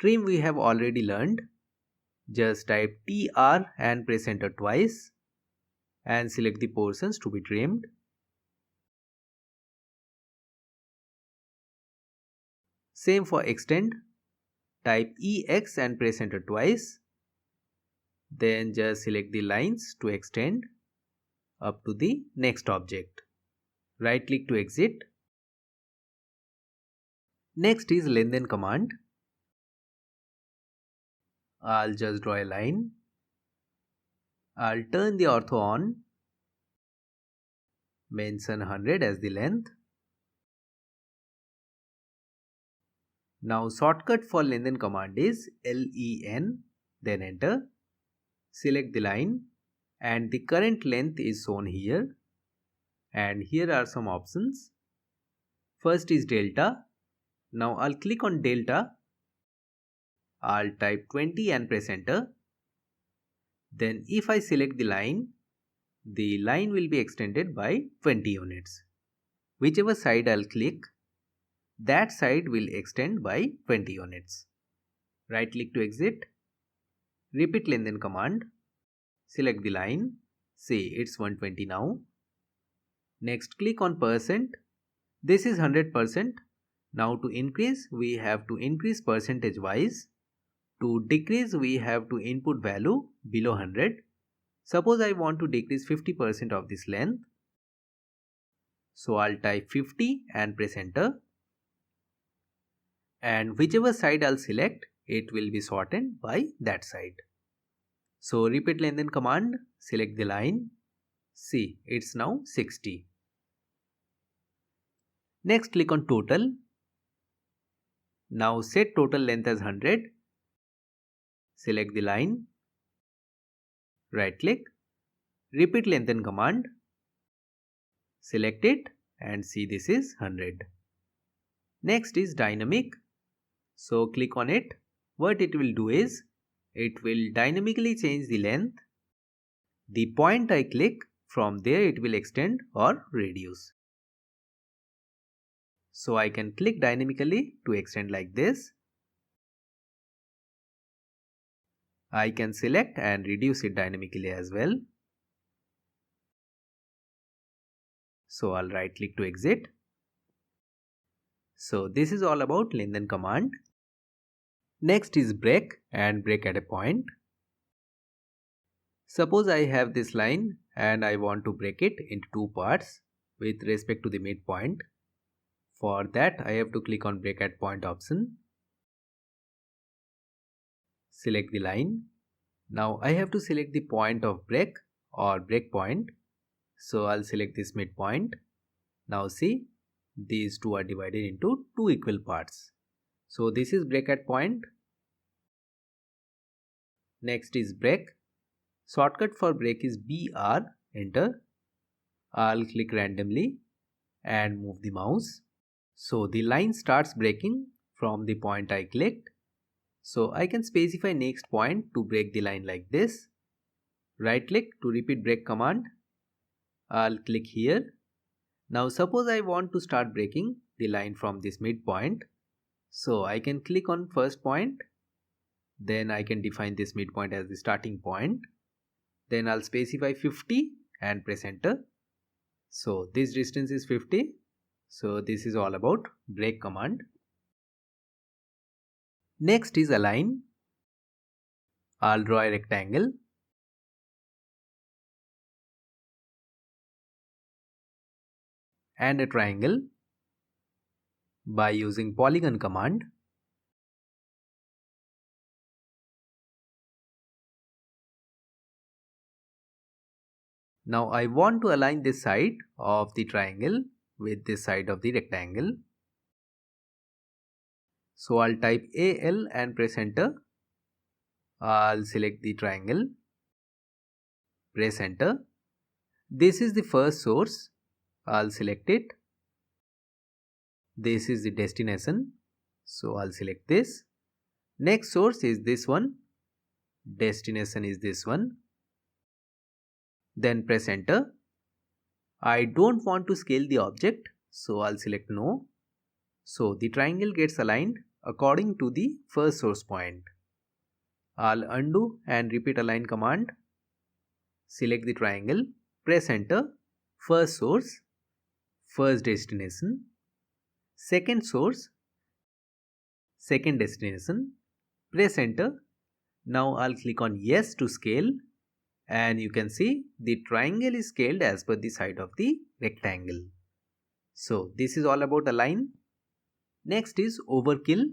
Trim we have already learned. Just type TR and press enter twice and select the portions to be trimmed. Same for extend. Type EX and press enter twice. Then just select the lines to extend up to the next object. Right click to exit. Next is Lengthen command. I'll just draw a line. I'll turn the ortho on. Mention 100 as the length. Now shortcut for Lengthen command is LEN, then enter. Select the line and the current length is shown here. And here are some options. First is delta. Now I'll click on delta. I'll type 20 and press enter. Then if I select the line will be extended by 20 units. Whichever side I'll click, that side will extend by 20 units. Right click to exit. Repeat Lengthen command. Select the line. See, it's 120 now. Next click on %. This is 100%. Now to increase, we have to increase percentage wise. To decrease, we have to input value below 100. Suppose I want to decrease 50% of this length. So I'll type 50 and press enter. And whichever side I'll select, it will be shortened by that side. So repeat Lengthen command, select the line. See, it's now 60. Next click on total. Now set total length as 100. Select the line. Right click. Repeat Lengthen command. Select it and see, this is 100. Next is dynamic. So click on it. What it will do is, it will dynamically change the length. The point I click, from there it will extend or reduce. So I can click dynamically to extend like this. I can select and reduce it dynamically as well. So I'll right click to exit. So this is all about Lengthen command. Next is break and break at a point. Suppose I have this line and I want to break it into two parts with respect to the midpoint. For that, I have to click on break at point option. Select the line. Now I have to select the point of break or break point. So I'll select this midpoint. Now see, these two are divided into two equal parts. So this is break at point. Next is break. Shortcut for break is BR, enter. I'll click randomly and move the mouse. So the line starts breaking from the point I clicked. So I can specify next point to break the line like this. Right click to repeat break command. I'll click here. Now suppose I want to start breaking the line from this midpoint. So I can click on first point. Then I can define this midpoint as the starting point. Then I'll specify 50 and press enter. So this distance is 50. So this is all about break command. Next is align. I'll draw a rectangle. And a triangle by using polygon command. Now I want to align this side of the triangle with this side of the rectangle. So I'll type AL and press enter. I'll select the triangle. Press enter. This is the first source. I'll select it. This is the destination. So I'll select this. Next source is this one. Destination is this one. Then press enter. I don't want to scale the object, so I'll select no. So the triangle gets aligned according to the first source point. I'll undo and repeat align command. Select the triangle, press enter. First source, first destination, second source, second destination, press enter. Now I'll click on yes to scale. And you can see the triangle is scaled as per the side of the rectangle. So this is all about align. Next is overkill.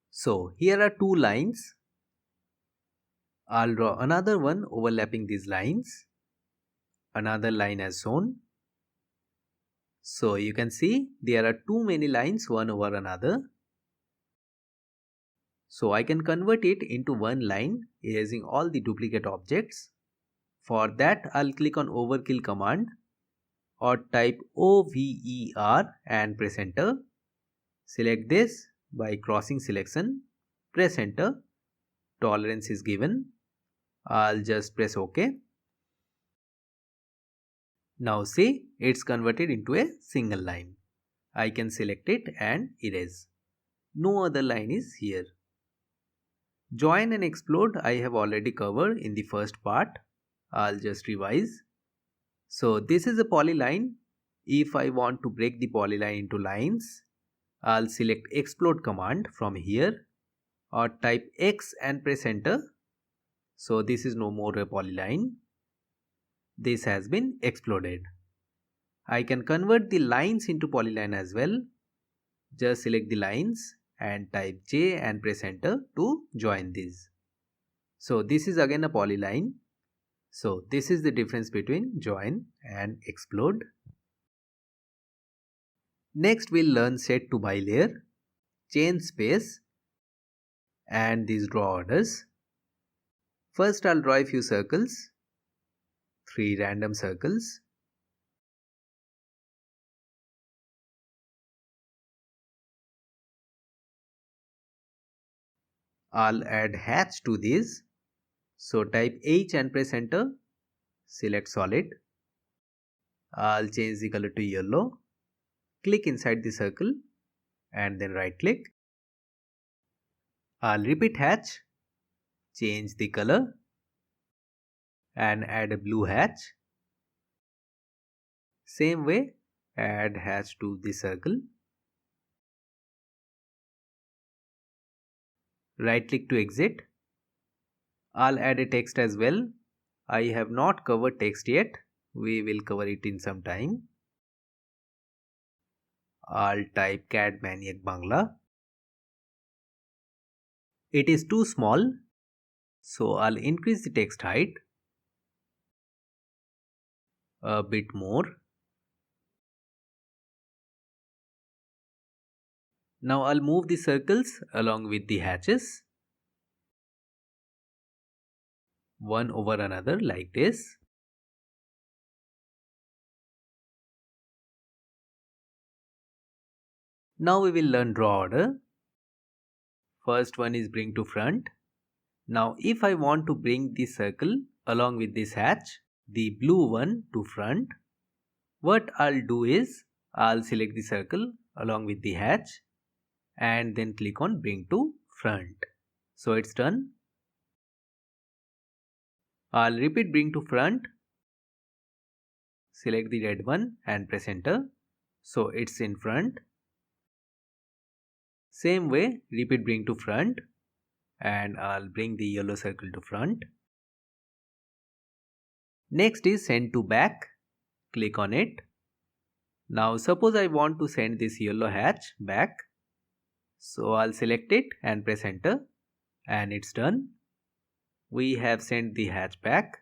So here are two lines. I'll draw another one overlapping these lines. Another line as shown. So you can see there are too many lines one over another. So I can convert it into one line, erasing all the duplicate objects. For that I'll click on Overkill command or type OVER and press enter. Select this by crossing selection, press enter. Tolerance is given. I'll just press OK. Now see, it's converted into a single line. I can select it and erase. No other line is here. Join and explode I have already covered in the first part. I'll just revise. So this is a polyline. If I want to break the polyline into lines, I'll select explode command from here or type X and press enter. So this is no more a polyline. This has been exploded. I can convert the lines into polyline as well. Just select the lines and type J and press enter to join these. So this is again a polyline. So this is the difference between join and explode. Next we'll learn set to ByLayer, change space and these draw orders. First I'll draw a few circles, 3 random circles. I'll add hatch to these. So type H and press enter. Select solid. I'll change the color to yellow. Click inside the circle and then right click. I'll repeat hatch. Change the color and add a blue hatch. Same way, add hatch to the circle. Right click to exit. I'll add a text as well. I have not covered text yet. We will cover it in some time. I'll type CAD Maniac Bangla. It is too small, so I'll increase the text height a bit more. Now I'll move the circles along with the hatches, one over another like this. Now we will learn draw order. First one is bring to front. Now if I want to bring the circle along with this hatch, the blue one to front, what I'll do is I'll select the circle along with the hatch and then click on bring to front. So it's done. I'll repeat bring to front. Select the red one and press enter. So it's in front. Same way, repeat bring to front and I'll bring the yellow circle to front. Next is send to back. Click on it. Now suppose I want to send this yellow hatch back. So I'll select it and press enter and it's done. We have sent the hatch back,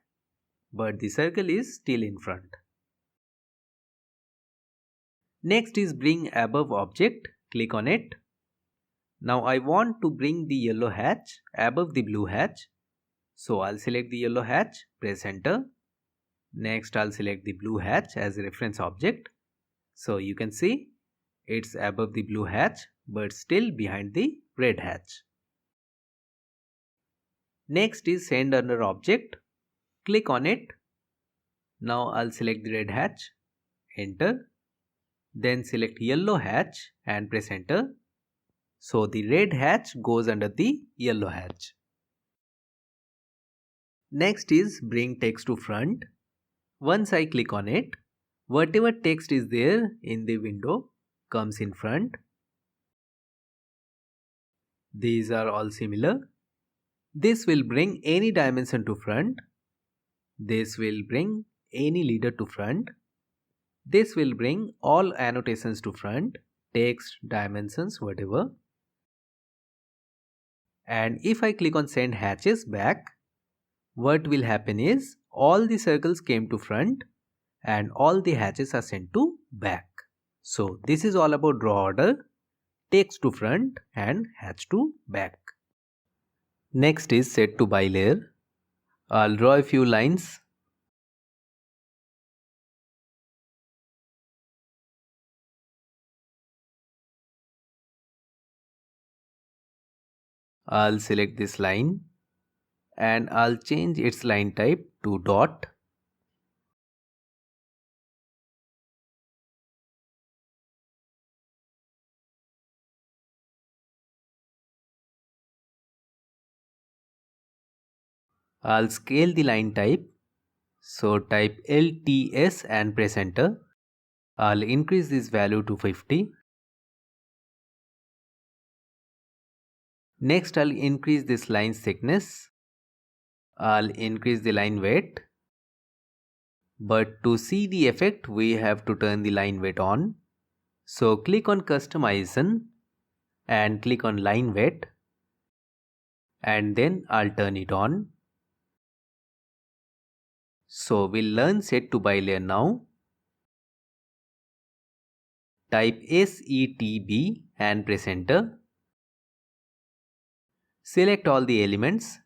but the circle is still in front. Next is bring above object. Click on it. Now I want to bring the yellow hatch above the blue hatch. So I'll select the yellow hatch, press enter. Next I'll select the blue hatch as a reference object. So you can see it's above the blue hatch but still behind the red hatch. Next is send under object. Click on it. Now I'll select the red hatch, enter. Then select yellow hatch and press enter. So the red hatch goes under the yellow hatch. Next is bring text to front. Once I click on it, whatever text is there in the window comes in front. These are all similar. This will bring any dimension to front. This will bring any leader to front. This will bring all annotations to front, text, dimensions, whatever. And if I click on send hatches back, what will happen is all the circles came to front and all the hatches are sent to back. So this is all about draw order, text to front and hatch to back. Next is set to ByLayer. I'll draw a few lines. I'll select this line and I'll change its line type to dot. I'll scale the line type. So type LTS and press enter. I'll increase this value to 50. Next I'll increase this line's thickness. I'll increase the line weight. But to see the effect we have to turn the line weight on. So click on customization and click on line weight. And then I'll turn it on. So we'll learn set to ByLayer now. Type SETB and press enter. Select all the elements.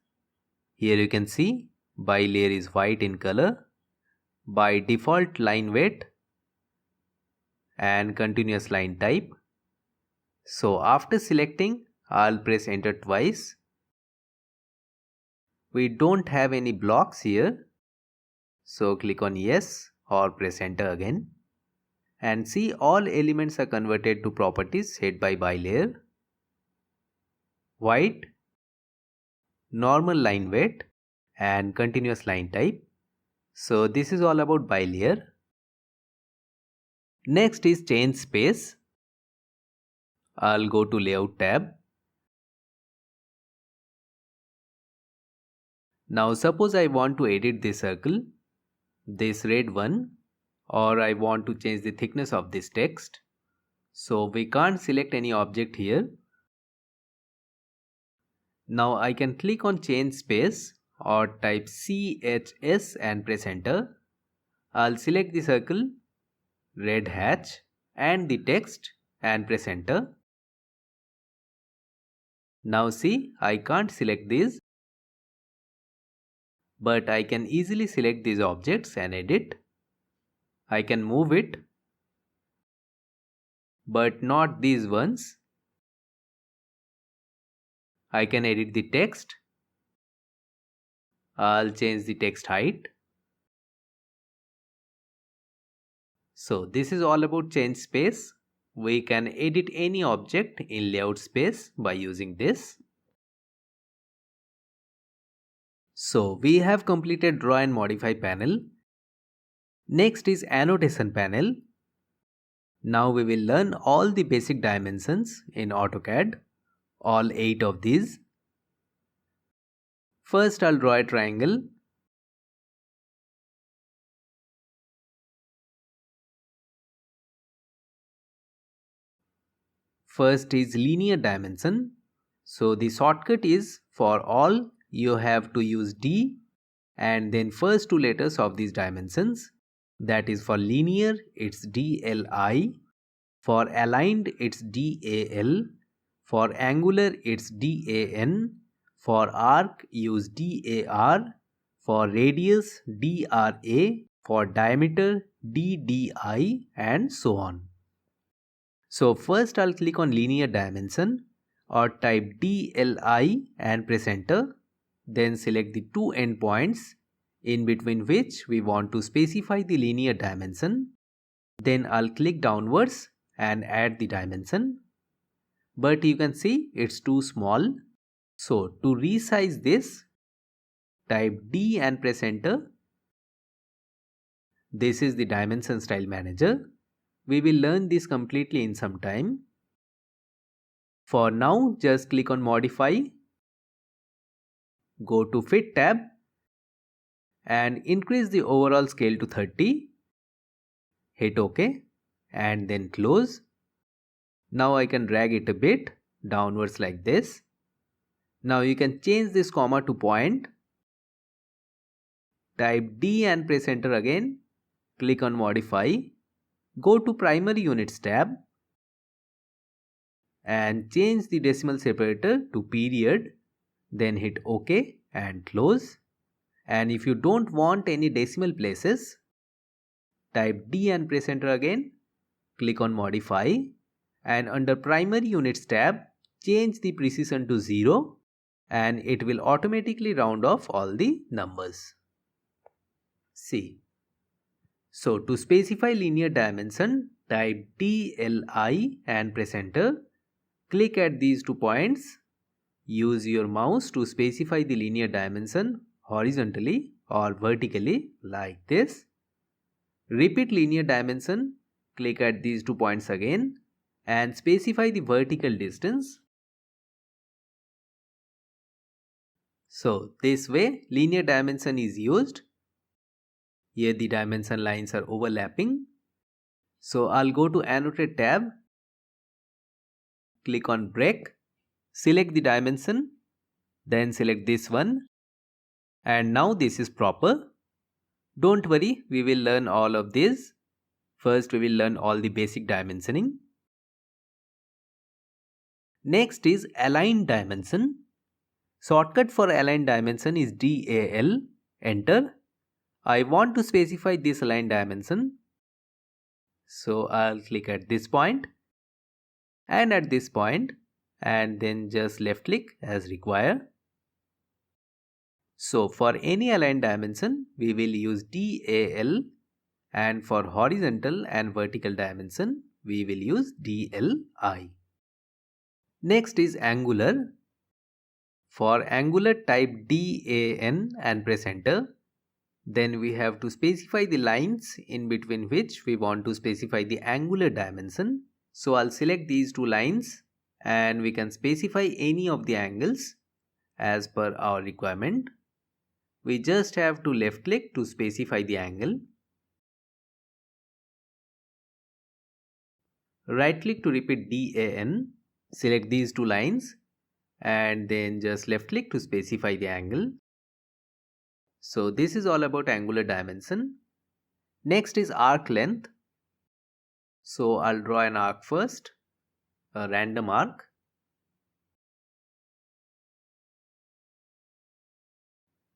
Here you can see ByLayer is white in color. By default line weight and continuous line type. So after selecting, I'll press enter twice. We don't have any blocks here. So click on yes or press enter again. And see all elements are converted to properties set by ByLayer. White, normal line weight and continuous line type. So this is all about ByLayer. Next is change space. I'll go to layout tab. Now suppose I want to edit this circle, this red one, or I want to change the thickness of this text. So we can't select any object here. Now I can click on change space or type CHS and press enter. I'll select the circle, red hatch and the text and press enter. Now see, I can't select these, but I can easily select these objects and edit. I can move it, but not these ones. I can edit the text. I'll change the text height. So this is all about change space. We can edit any object in layout space by using this. So we have completed draw and modify panel. Next is annotation panel. Now we will learn all the basic dimensions in AutoCAD, all 8 of these. First I'll draw a triangle. First is linear dimension. So the shortcut is for all you have to use D and then first two letters of these dimensions. That is for linear it's DLI, for aligned it's DAL, for angular it's DAN, for arc use DAR, for radius DRA, for diameter DDI and so on. So first I'll click on linear dimension or type DLI and press enter. Then select the two endpoints in between which we want to specify the linear dimension. Then I'll click downwards and add the dimension. But you can see it's too small. So to resize this, type D and press enter. This is the dimension style manager. We will learn this completely in some time. For now, just click on modify. Go to fit tab and increase the overall scale to 30. hit OK and then close. Now I can drag it a bit downwards like this. Now you can change this comma to point. Type D and press enter again. Click on modify. Go to primary units tab and change the decimal separator to period. Then hit OK and close. And if you don't want any decimal places, type D and press enter again. Click on modify and under primary units tab, change the precision to 0 and it will automatically round off all the numbers. See. So to specify linear dimension, type DLI and press enter. Click at these 2 points. Use your mouse to specify the linear dimension horizontally or vertically like this. Repeat linear dimension. Click at these 2 points again and specify the vertical distance. So this way linear dimension is used. Here the dimension lines are overlapping. So I'll go to annotate tab. Click on break. Select the dimension. Then select this one. And now this is proper. Don't worry, we will learn all of this. First we will learn all the basic dimensioning. Next is align dimension. Shortcut for align dimension is DAL. Enter. I want to specify this align dimension. So I'll click at this point and at this point and then just left click as required. So for any align dimension we will use DAL and for horizontal and vertical dimension we will use DLI. Next is angular. For angular type DAN and press enter. Then we have to specify the lines in between which we want to specify the angular dimension. So I'll select these 2 lines and we can specify any of the angles as per our requirement. We just have to left click to specify the angle. Right click to repeat DAN. Select these 2 lines and then just left click to specify the angle. So this is all about angular dimension. Next is arc length. So I'll draw an arc first, a random arc.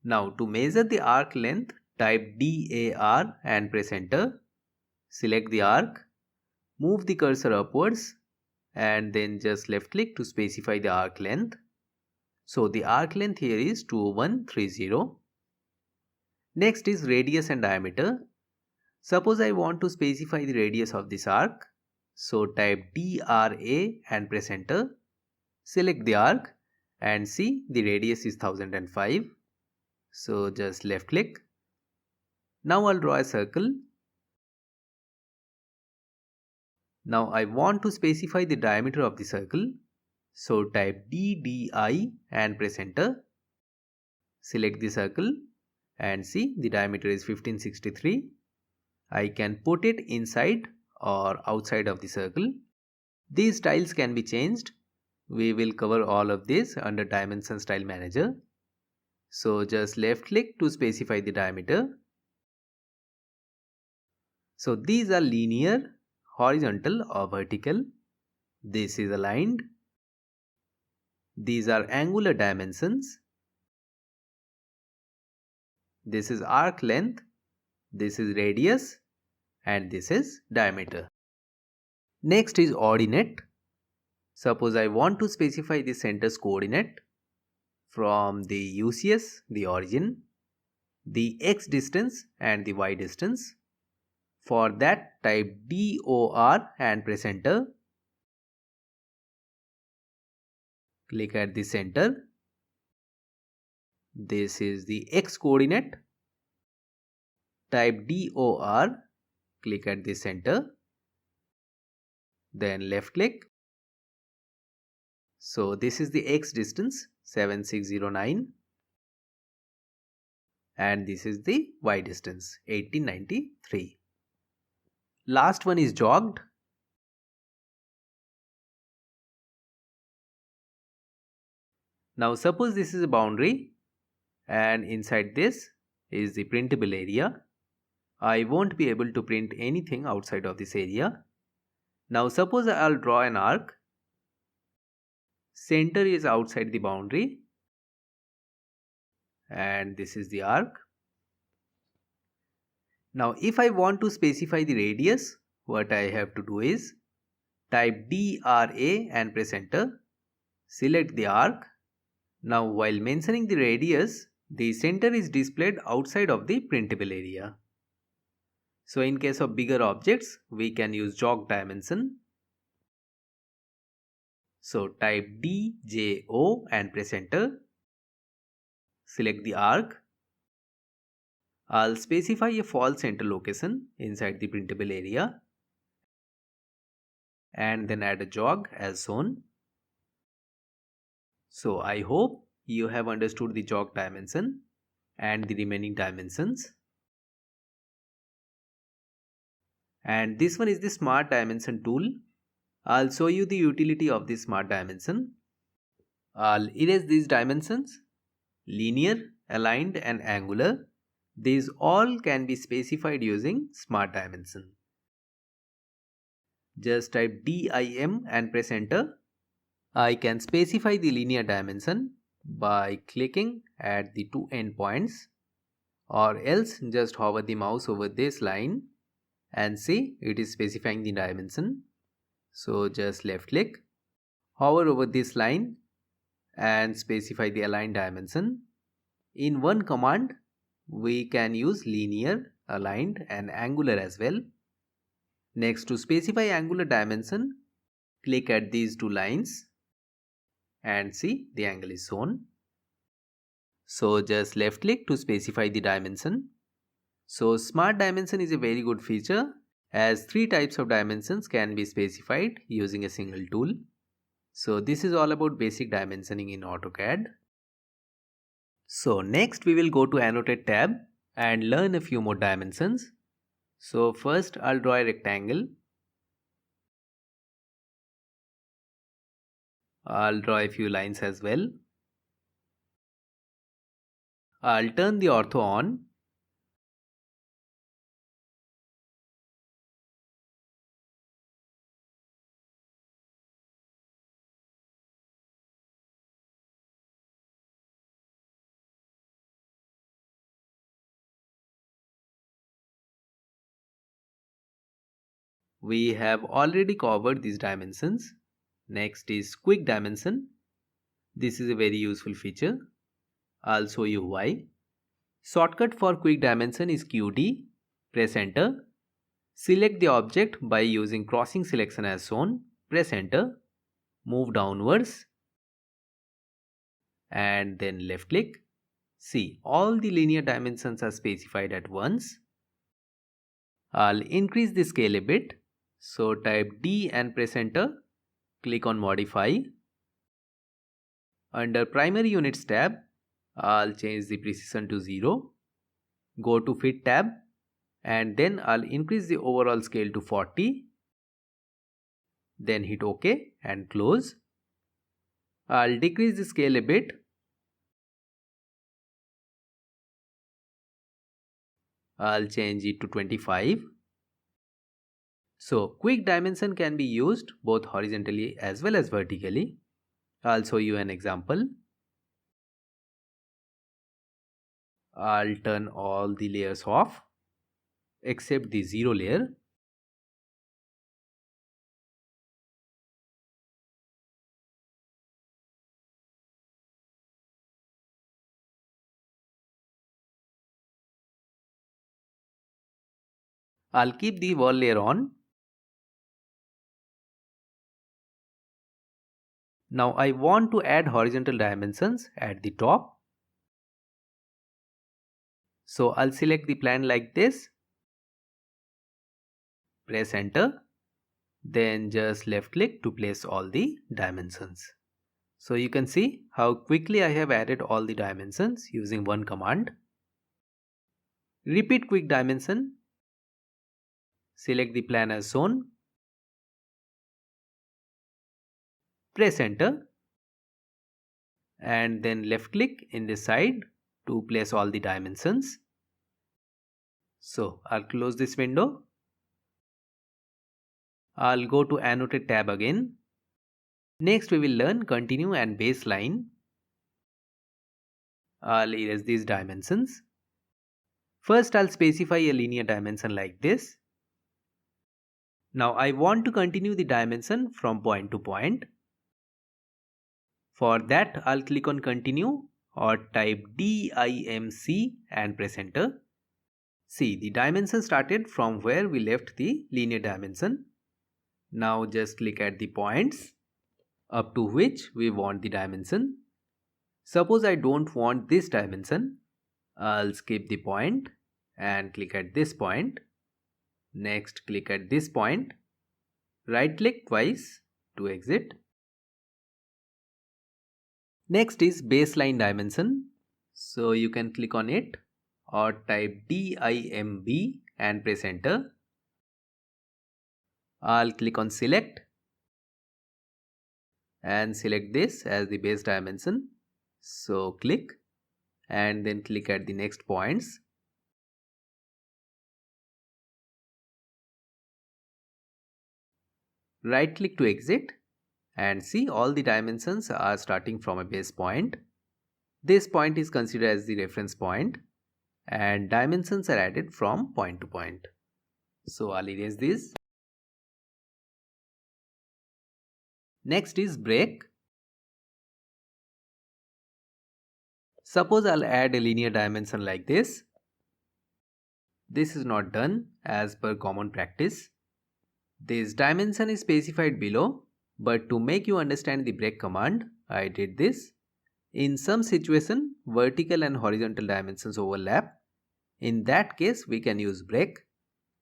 Now to measure the arc length, type DAR and press enter. Select the arc, move the cursor upwards and then just left click to specify the arc length. So the arc length here is 2130. Next is radius and diameter. Suppose I want to specify the radius of this arc. So type DRA and press enter. Select the arc and see the radius is 1005. So just left click. Now I'll draw a circle. Now I want to specify the diameter of the circle. So type DDI and press enter. Select the circle and see the diameter is 1563. I can put it inside or outside of the circle. These styles can be changed. We will cover all of this under Dimension Style Manager. So just left click to specify the diameter. So these are linear, horizontal or vertical. This is aligned. These are angular dimensions. This is arc length, this is radius and this is diameter. Next is ordinate. Suppose I want to specify the center's coordinate from the UCS, the origin, the x distance and the y distance. For that type DOR and press enter. Click at the center. This is the x coordinate. Type DOR, click at the center. Then left click. So this is the x distance 7609 and this is the y distance 1893. Last one is jogged. Now suppose this is a boundary and inside this is the printable area. I won't be able to print anything outside of this area. Now suppose I'll draw an arc. Center is outside the boundary and this is the arc. Now if I want to specify the radius, what I have to do is type DRA and press enter. Select the arc. Now while mentioning the radius, the center is displayed outside of the printable area. So in case of bigger objects, we can use jog dimension. So type DJO and press enter. Select the arc. I'll specify a false center location inside the printable area and then add a jog as shown. So I hope you have understood the jog dimension and the remaining dimensions. And this one is the smart dimension tool. I'll show you the utility of this smart dimension. I'll erase these dimensions: linear, aligned and angular. These all can be specified using smart dimension. Just type DIM and press enter. I can specify the linear dimension by clicking at the two endpoints, or else just hover the mouse over this line and see it is specifying the dimension. So just left click, hover over this line and specify the align dimension. In one command we can use linear, aligned and angular as well. Next, to specify angular dimension, click at these two lines and see the angle is shown. So just left click to specify the dimension. So smart dimension is a very good feature, as 3 types of dimensions can be specified using a single tool. So this is all about basic dimensioning in AutoCAD. So next we will go to Annotate tab and learn a few more dimensions. So first I'll draw a rectangle. I'll draw a few lines as well. I'll turn the ortho on. We have already covered these dimensions. Next is quick dimension. This is a very useful feature. I'll show you why. Shortcut for quick dimension is QD. Press enter. Select the object by using crossing selection as shown. Press enter. Move downwards and then left click. See, all the linear dimensions are specified at once. I'll increase the scale a bit. So type D and press enter. Click on modify. Under primary units tab, I'll change the precision to 0. Go to fit tab and then I'll increase the overall scale to 40. Then hit OK and close. I'll decrease the scale a bit. I'll change it to 25. So quick dimension can be used both horizontally as well as vertically. I'll show you an example. I'll turn all the layers off except the 0 layer. I'll keep the wall layer on. Now I want to add horizontal dimensions at the top. So I'll select the plan like this. Press enter. Then just left click to place all the dimensions. So you can see how quickly I have added all the dimensions using one command. Repeat quick dimension. Select the plan as shown. Press enter. And then left click in the side to place all the dimensions. So I'll close this window. I'll go to annotate tab again. Next we will learn continue and baseline. I'll erase these dimensions. First I'll specify a linear dimension like this. Now I want to continue the dimension from point to point. For that I'll click on continue or type DIMC and press enter. See, the dimension started from where we left the linear dimension. Now just click at the points up to which we want the dimension. Suppose I don't want this dimension, I'll skip the point and click at this point. Next click at this point. Right click twice to exit. Next is baseline dimension. So you can click on it or type DIMB and press enter. I'll click on select and select this as the base dimension. So click and then click at the next points. Right click to exit and see all the dimensions are starting from a base point. This point is considered as the reference point and dimensions are added from point to point. So I'll erase this. Next is break. Suppose I'll add a linear dimension like this. This is not done as per common practice. This dimension is specified below, but to make you understand the break command, I did this. In some situation, vertical and horizontal dimensions overlap. In that case, we can use break.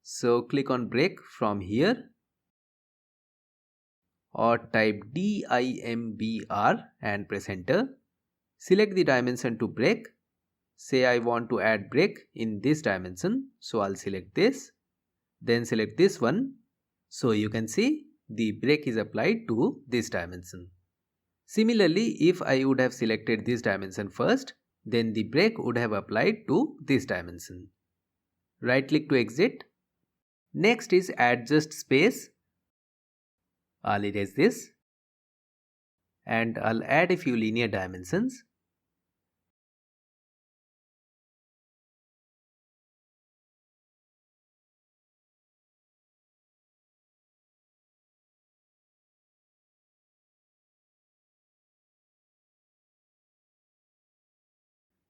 So click on break from here or type DIMBR and press enter. Select the dimension to break. Say I want to add break in this dimension, so I'll select this. Then select this one. So you can see the break is applied to this dimension. Similarly, if I would have selected this dimension first, then the break would have applied to this dimension. Right click to exit. Next is adjust space. I'll erase this and I'll add a few linear dimensions.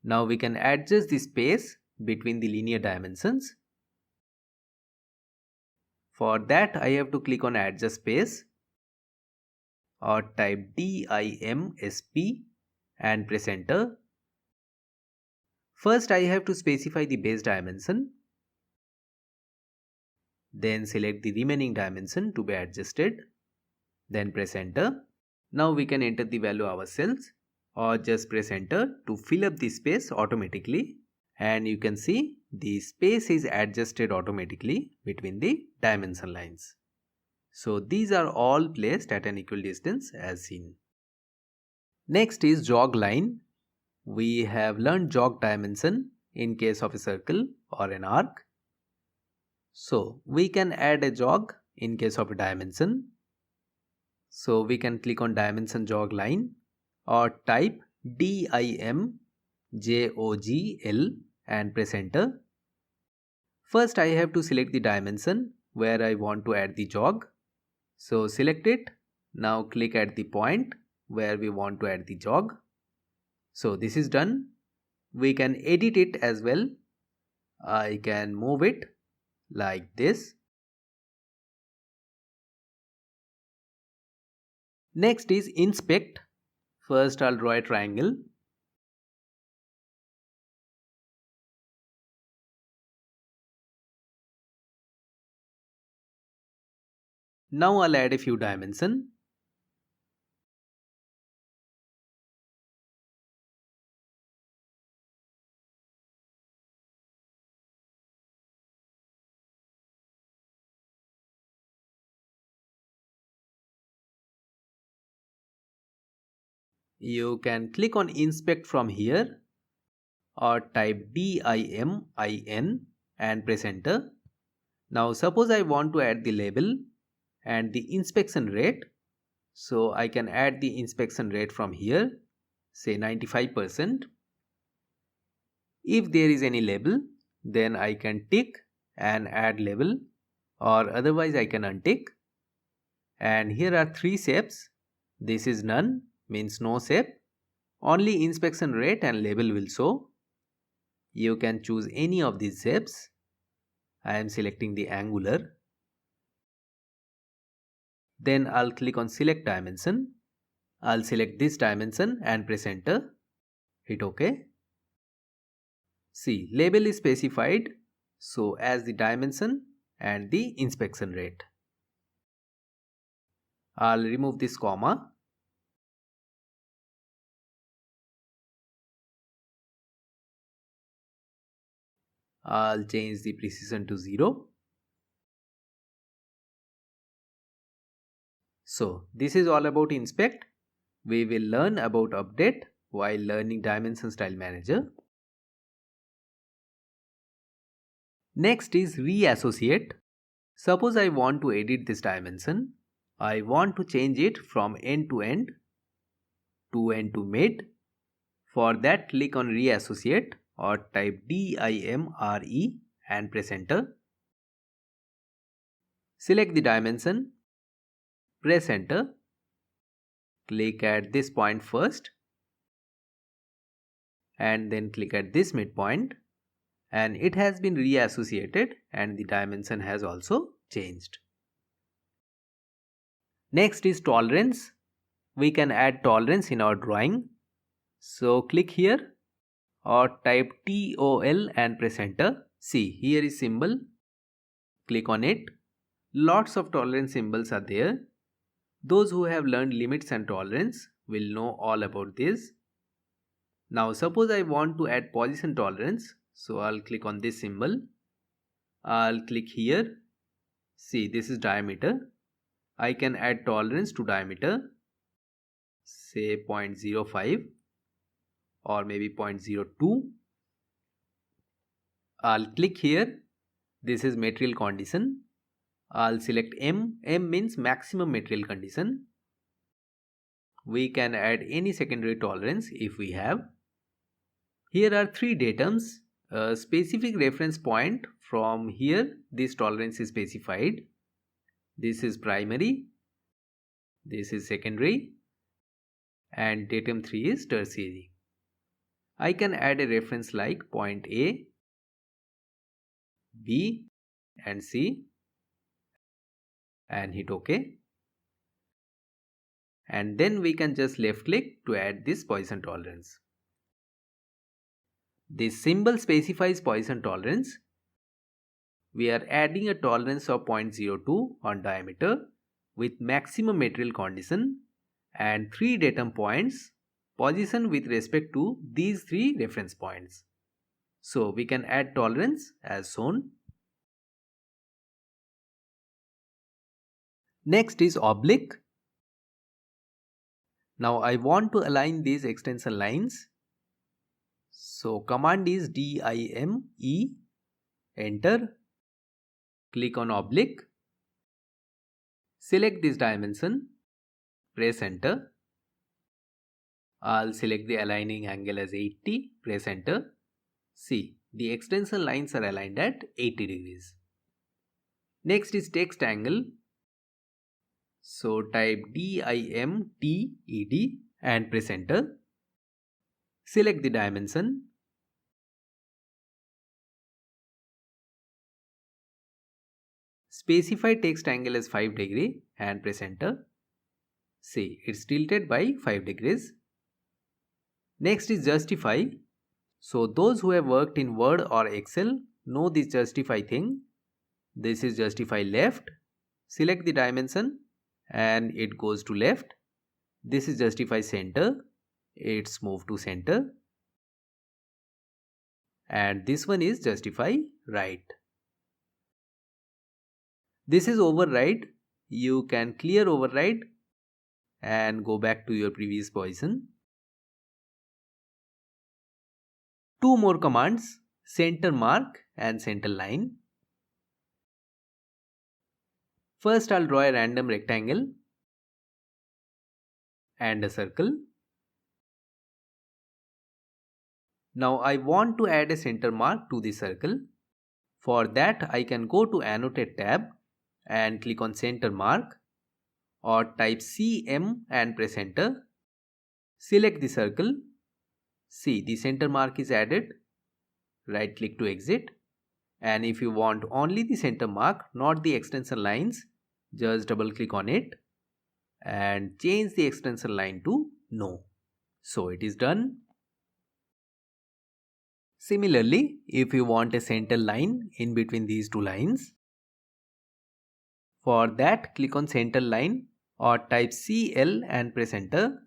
Now we can adjust the space between the linear dimensions. For that I have to click on adjust space or type DIMSP and press enter. First I have to specify the base dimension. Then select the remaining dimension to be adjusted. Then press enter. Now we can enter the value ourselves or just press enter to fill up the space automatically, and you can see the space is adjusted automatically between the dimension lines. So these are all placed at an equal distance as seen. Next is jog line. We have learned jog dimension in case of a circle or an arc. So we can add a jog in case of a dimension. So we can click on dimension jog line or type DIMJOGL and press enter. First I have to select the dimension where I want to add the jog. So select it. Now click at the point where we want to add the jog. So this is done. We can edit it as well. I can move it like this. Next is inspect. First I'll draw a triangle. Now I'll add a few dimensions. You can click on inspect from here or type DIMIN and press enter. Now suppose I want to add the label and the inspection rate. So I can add the inspection rate from here, say 95%. If there is any label, then I can tick and add label, or otherwise I can untick. And here are 3 shapes. This is none, means no shape. Only inspection rate and label will show. You can choose any of these shapes. I am selecting the angular. Then I'll click on select dimension. I'll select this dimension and press enter. Hit OK. See, label is specified, so as the dimension and the inspection rate. I'll remove this comma. I'll change the precision to 0. So this is all about inspect. We will learn about update while learning Dimension Style Manager. Next is reassociate. Suppose I want to edit this dimension. I want to change it from end to end to mid. For that, click on reassociate or type DIMRE and press enter. Select the dimension, press enter. Click at this point first and then click at this midpoint, and it has been reassociated and the dimension has also changed. Next is tolerance. We can add tolerance in our drawing. So click here or type TOL and press enter. See, here is symbol. Click on it. Lots of tolerance symbols are there. Those who have learned limits and tolerance will know all about this. Now suppose I want to add position tolerance. So I'll click on this symbol. I'll click here. See, this is diameter. I can add tolerance to diameter, say 0.05 or maybe 0.02. I'll click here. This is material condition. I'll select M. M means maximum material condition. We can add any secondary tolerance if we have. Here are 3 datums. A specific reference point. From here this tolerance is specified. This is primary. This is secondary. And datum 3 is tertiary. I can add a reference like point A, B and C and hit OK. And then we can just left click to add this position tolerance. This symbol specifies position tolerance. We are adding a tolerance of 0.02 on diameter with maximum material condition and 3 datum points position with respect to these 3 reference points. So we can add tolerance as shown. Next is oblique. Now I want to align these extension lines. So command is DIME, enter, click on oblique, select this dimension, press enter. I'll select the aligning angle as 80, press enter. See, the extension lines are aligned at 80 degrees. Next is text angle. So type DIMTED and press enter. Select the dimension. Specify text angle as 5 degree and press enter. See, it's tilted by 5 degrees. Next is justify. So those who have worked in Word or Excel know this justify thing. This is justify left. Select the dimension and it goes to left. This is justify center. It's moved to center. And this one is justify right. This is override. You can clear override and go back to your previous position. two more commands, center mark and center line. First I'll draw a random rectangle and a circle. Now I want to add a center mark to the circle. For that I can go to Annotate tab and click on center mark, or type CM and press enter. Select the circle. See, the center mark is added. Right click to exit. And if you want only the center mark, not the extension lines, just double click on it and change the extension line to no. So it is done. Similarly, if you want a center line in between these two lines, for that click on center line or type CL and press enter.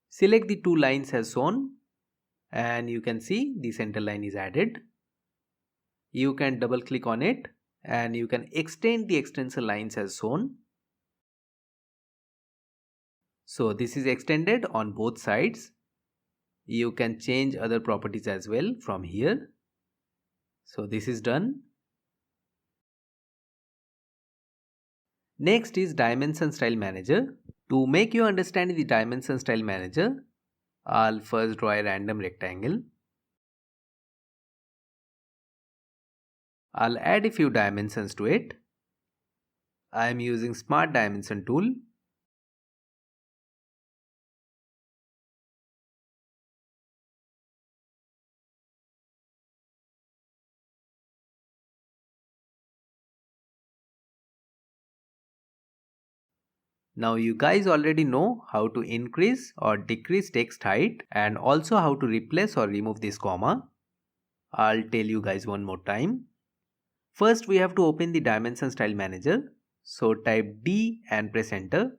Select the two lines as shown and you can see the center line is added. You can double click on it and you can extend the extension lines as shown. So this is extended on both sides. You can change other properties as well from here. So this is done. Next is Dimension Style Manager. To make you understand the Dimension Style Manager, I'll first draw a random rectangle. I'll add a few dimensions to it. I am using Smart Dimension tool. Now you guys already know how to increase or decrease text height and also how to replace or remove this comma. I'll tell you guys one more time. First we have to open the Dimension Style Manager. So type D and press enter.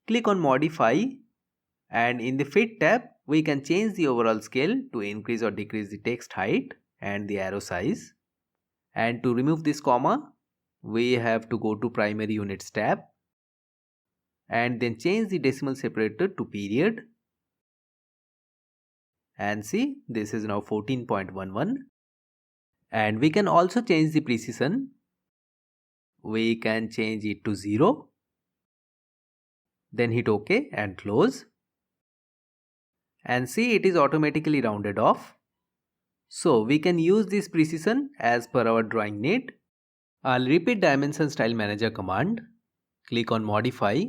Click on Modify and in the Fit tab we can change the overall scale to increase or decrease the text height and the arrow size. And to remove this comma we have to go to Primary Units tab and then change the decimal separator to period. And see, this is now 14.11. And we can also change the precision. We can change it to 0. Then hit OK and close. And see, it is automatically rounded off. So we can use this precision as per our drawing need. I'll repeat Dimension Style Manager command. Click on Modify.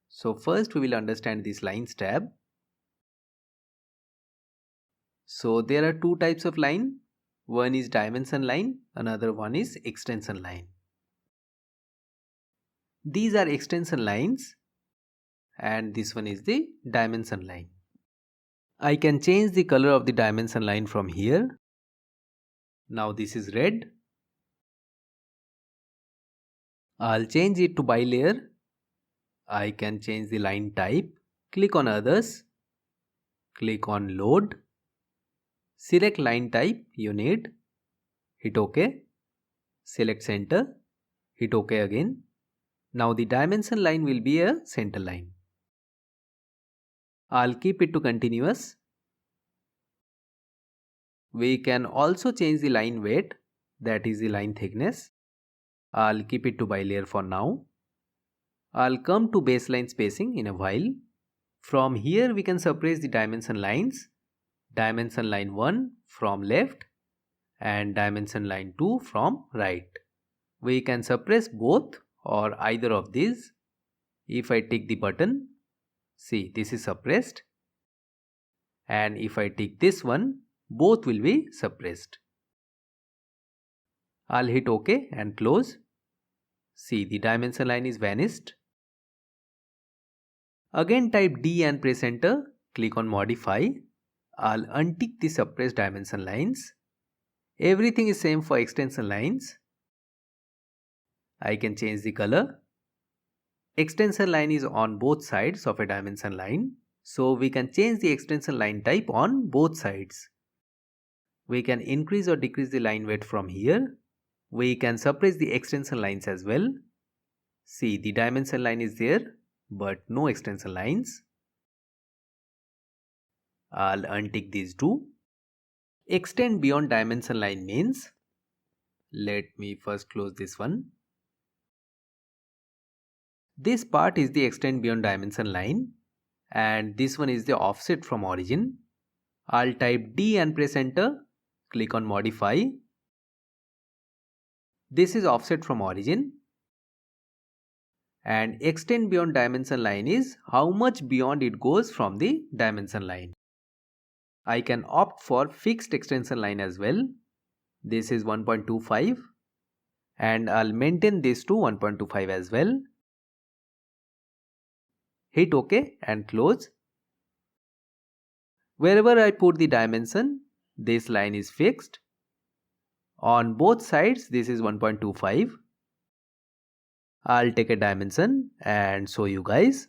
So first we will understand this Lines tab. So there are two types of line. One is dimension line, another one is extension line. These are extension lines and this one is the dimension line. I can change the color of the dimension line from here. Now this is red. I'll change it to ByLayer. I can change the line type. Click on Others. Click on Load. Select line type you need. Hit OK. Select Center. Hit OK again. Now the dimension line will be a center line. I'll keep it to continuous. We can also change the line weight, that is the line thickness. I'll keep it to ByLayer for now. I'll come to baseline spacing in a while. From here we can suppress the dimension lines. Dimension line 1 from left and dimension line 2 from right. We can suppress both or either of these. If I tick the button, see, this is suppressed. And if I tick this one, both will be suppressed. I'll hit OK and close. See, the dimension line is vanished. Again type D and press enter. Click on Modify. I'll untick the suppressed dimension lines. Everything is same for extension lines. I can change the color. Extension line is on both sides of a dimension line. So we can change the extension line type on both sides. We can increase or decrease the line weight from here. We can suppress the extension lines as well. See, the dimension line is there, but no extension lines. I'll untick these two. Extend beyond dimension line means, let me first close this one. This part is the extend beyond dimension line and this one is the offset from origin. I'll type D and press enter, click on modify. This is offset from origin. And extend beyond dimension line is how much beyond it goes from the dimension line. I can opt for fixed extension line as well. This is 1.25 and I'll maintain this to 1.25 as well. Hit OK and close. Wherever I put the dimension, this line is fixed. On both sides, this is 1.25. I'll take a dimension and show you guys.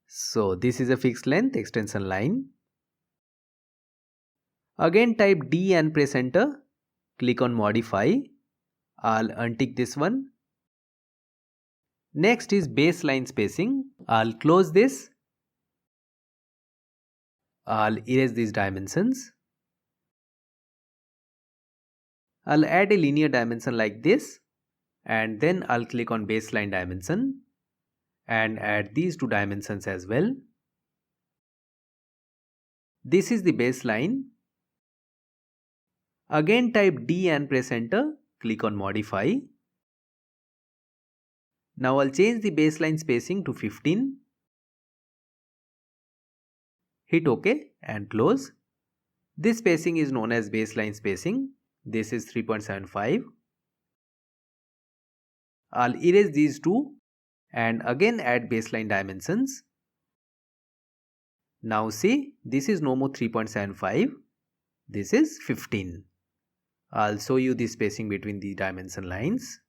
So this is a fixed length extension line. Again type D and press enter. Click on modify. I'll untick this one. Next is baseline spacing. I'll close this. I'll erase these dimensions. I'll add a linear dimension like this and then I'll click on baseline dimension and add these two dimensions as well. This is the baseline. Again type D and press enter, click on modify. Now I'll change the baseline spacing to 15. Hit OK and close. This spacing is known as baseline spacing. This is 3.75. I'll erase these two and again add baseline dimensions. Now see, this is no more 3.75. This is 15. I'll show you the spacing between the dimension lines.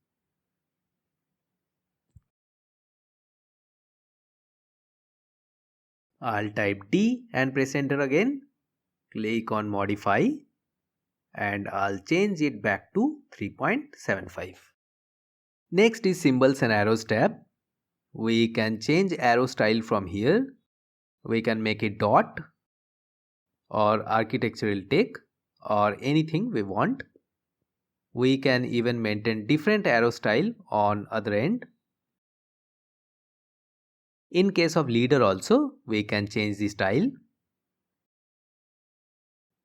I'll type D and press enter again. Click on modify and I'll change it back to 3.75. Next is symbols and arrows tab. We can change arrow style from here. We can make it dot or architectural tick or anything we want. We can even maintain different arrow style on other end. In case of leader also, we can change the style.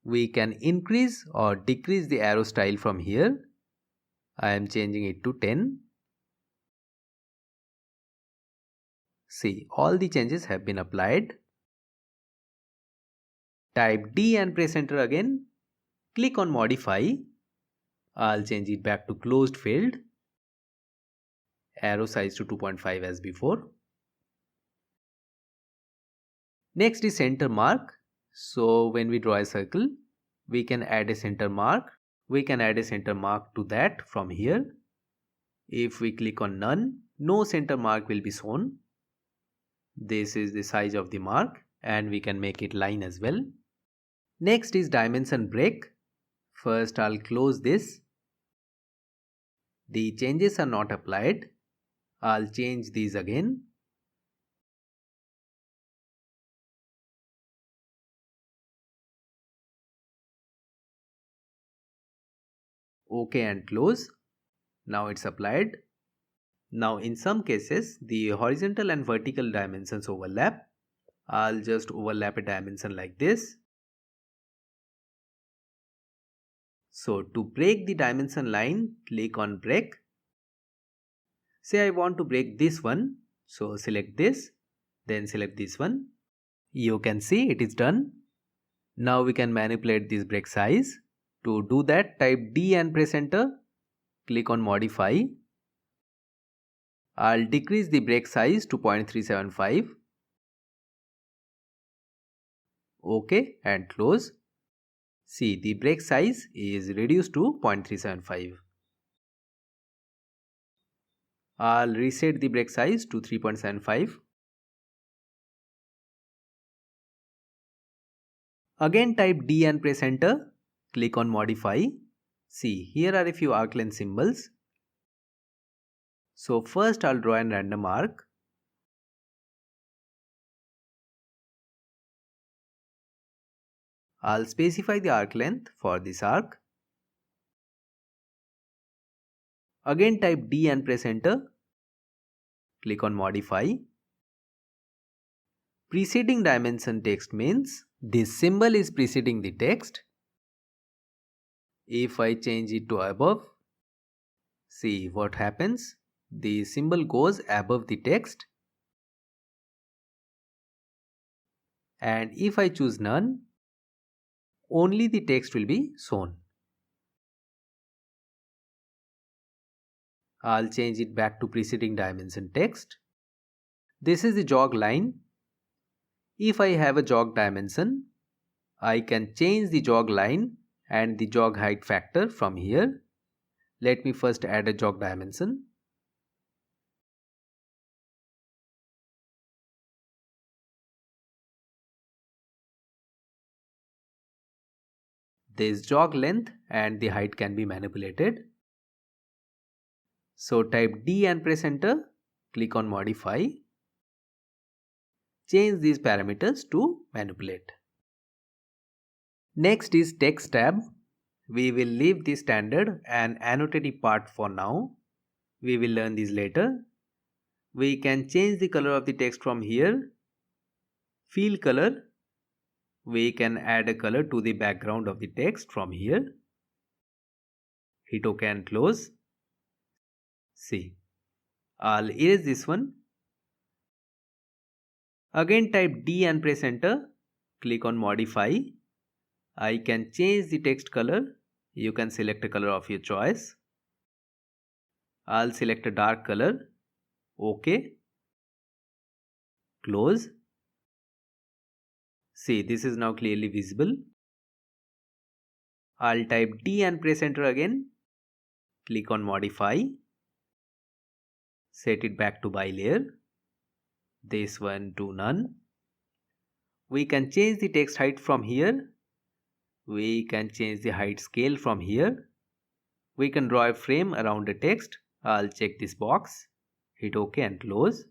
We can increase or decrease the arrow style from here. I am changing it to 10. See, all the changes have been applied. Type D and press enter again. Click on modify. I'll change it back to closed field. Arrow size to 2.5 as before. Next is center mark. So when we draw a circle, we can add a center mark. We can add a center mark to that from here. If we click on none, no center mark will be shown. This is the size of the mark and we can make it line as well. Next is dimension break. First I'll close this. The changes are not applied. I'll change these again. OK and close. Now it's applied. Now in some cases the horizontal and vertical dimensions overlap. I'll just overlap a dimension like this. So to break the dimension line, click on break. Say I want to break this one. So select this, then select this one. You can see it is done. Now we can manipulate this break size. To do that, type D and press enter. Click on modify. I'll decrease the break size to 0.375. OK and close. See, the break size is reduced to 0.375. I'll reset the break size to 3.75. Again type D and press enter. Click on modify. See, here are a few arc length symbols. So first I'll draw a random arc. I'll specify the arc length for this arc. Again type D and press enter. Click on modify. Preceding dimension text means this symbol is preceding the text. If I change it to above, see what happens. The symbol goes above the text. And if I choose none, only the text will be shown. I'll change it back to preceding dimension text. This is the jog line. If I have a jog dimension, I can change the jog line and the jog height factor from here. Let me first add a jog dimension. This jog length and the height can be manipulated. So type D and press enter. Click on modify. Change these parameters to manipulate. Next is text tab. We will leave the standard and annotative part for now. We will learn this later. We can change the color of the text from here. Fill color. We can add a color to the background of the text from here. Hit OK and close. See, I'll erase this one. Again type D and press enter. Click on modify. I can change the text color. You can select a color of your choice. I'll select a dark color. OK. Close. See, this is now clearly visible. I'll type D and press enter again. Click on modify. Set it back to ByLayer. This one to none. We can change the text height from here. We can change the height scale from here. We can draw a frame around the text. I'll check this box. Hit OK and close.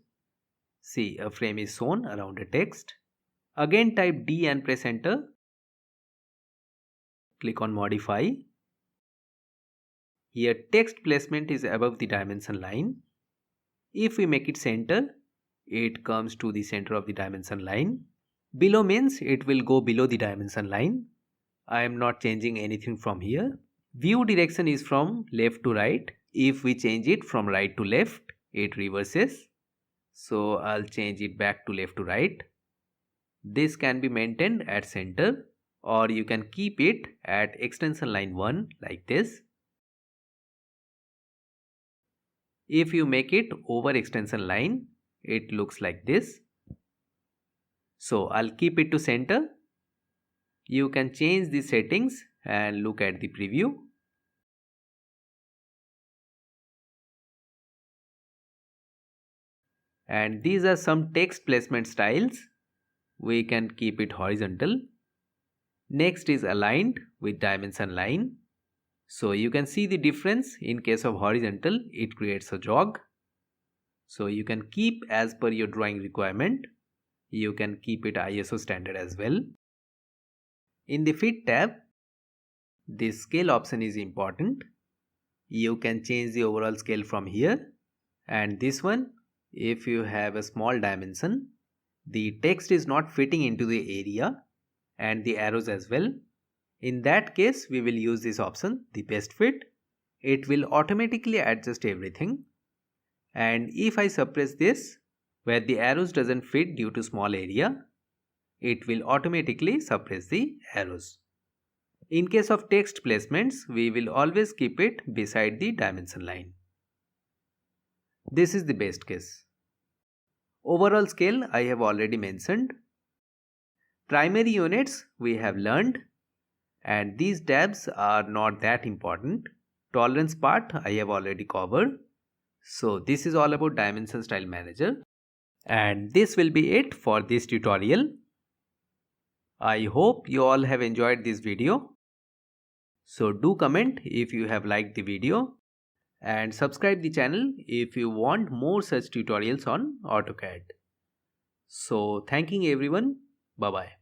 See, a frame is shown around the text. Again type D and press enter. Click on modify. Here text placement is above the dimension line. If we make it center, it comes to the center of the dimension line. Below means it will go below the dimension line. I am not changing anything from here. View direction is from left to right. If we change it from right to left, it reverses. So I'll change it back to left to right. This can be maintained at center, or you can keep it at extension line 1 like this. If you make it over extension line, it looks like this. So I'll keep it to center. You can change the settings and look at the preview. And these are some text placement styles. We can keep it horizontal. Next is aligned with dimension line. So you can see the difference. In case of horizontal, it creates a jog. So you can keep as per your drawing requirement. You can keep it ISO standard as well. In the fit tab, the scale option is important. You can change the overall scale from here. And this one, if you have a small dimension, the text is not fitting into the area and the arrows as well. In that case, we will use this option, the best fit. It will automatically adjust everything. And if I suppress this, where the arrows doesn't fit due to small area, it will automatically suppress the arrows. In case of text placements, we will always keep it beside the dimension line. This is the best case. Overall scale I have already mentioned. Primary units we have learned, and these tabs are not that important. Tolerance part I have already covered. So this is all about Dimension Style Manager, and this will be it for this tutorial. I hope you all have enjoyed this video. So do comment if you have liked the video, and subscribe the channel if you want more such tutorials on AutoCAD. So thanking everyone. Bye bye.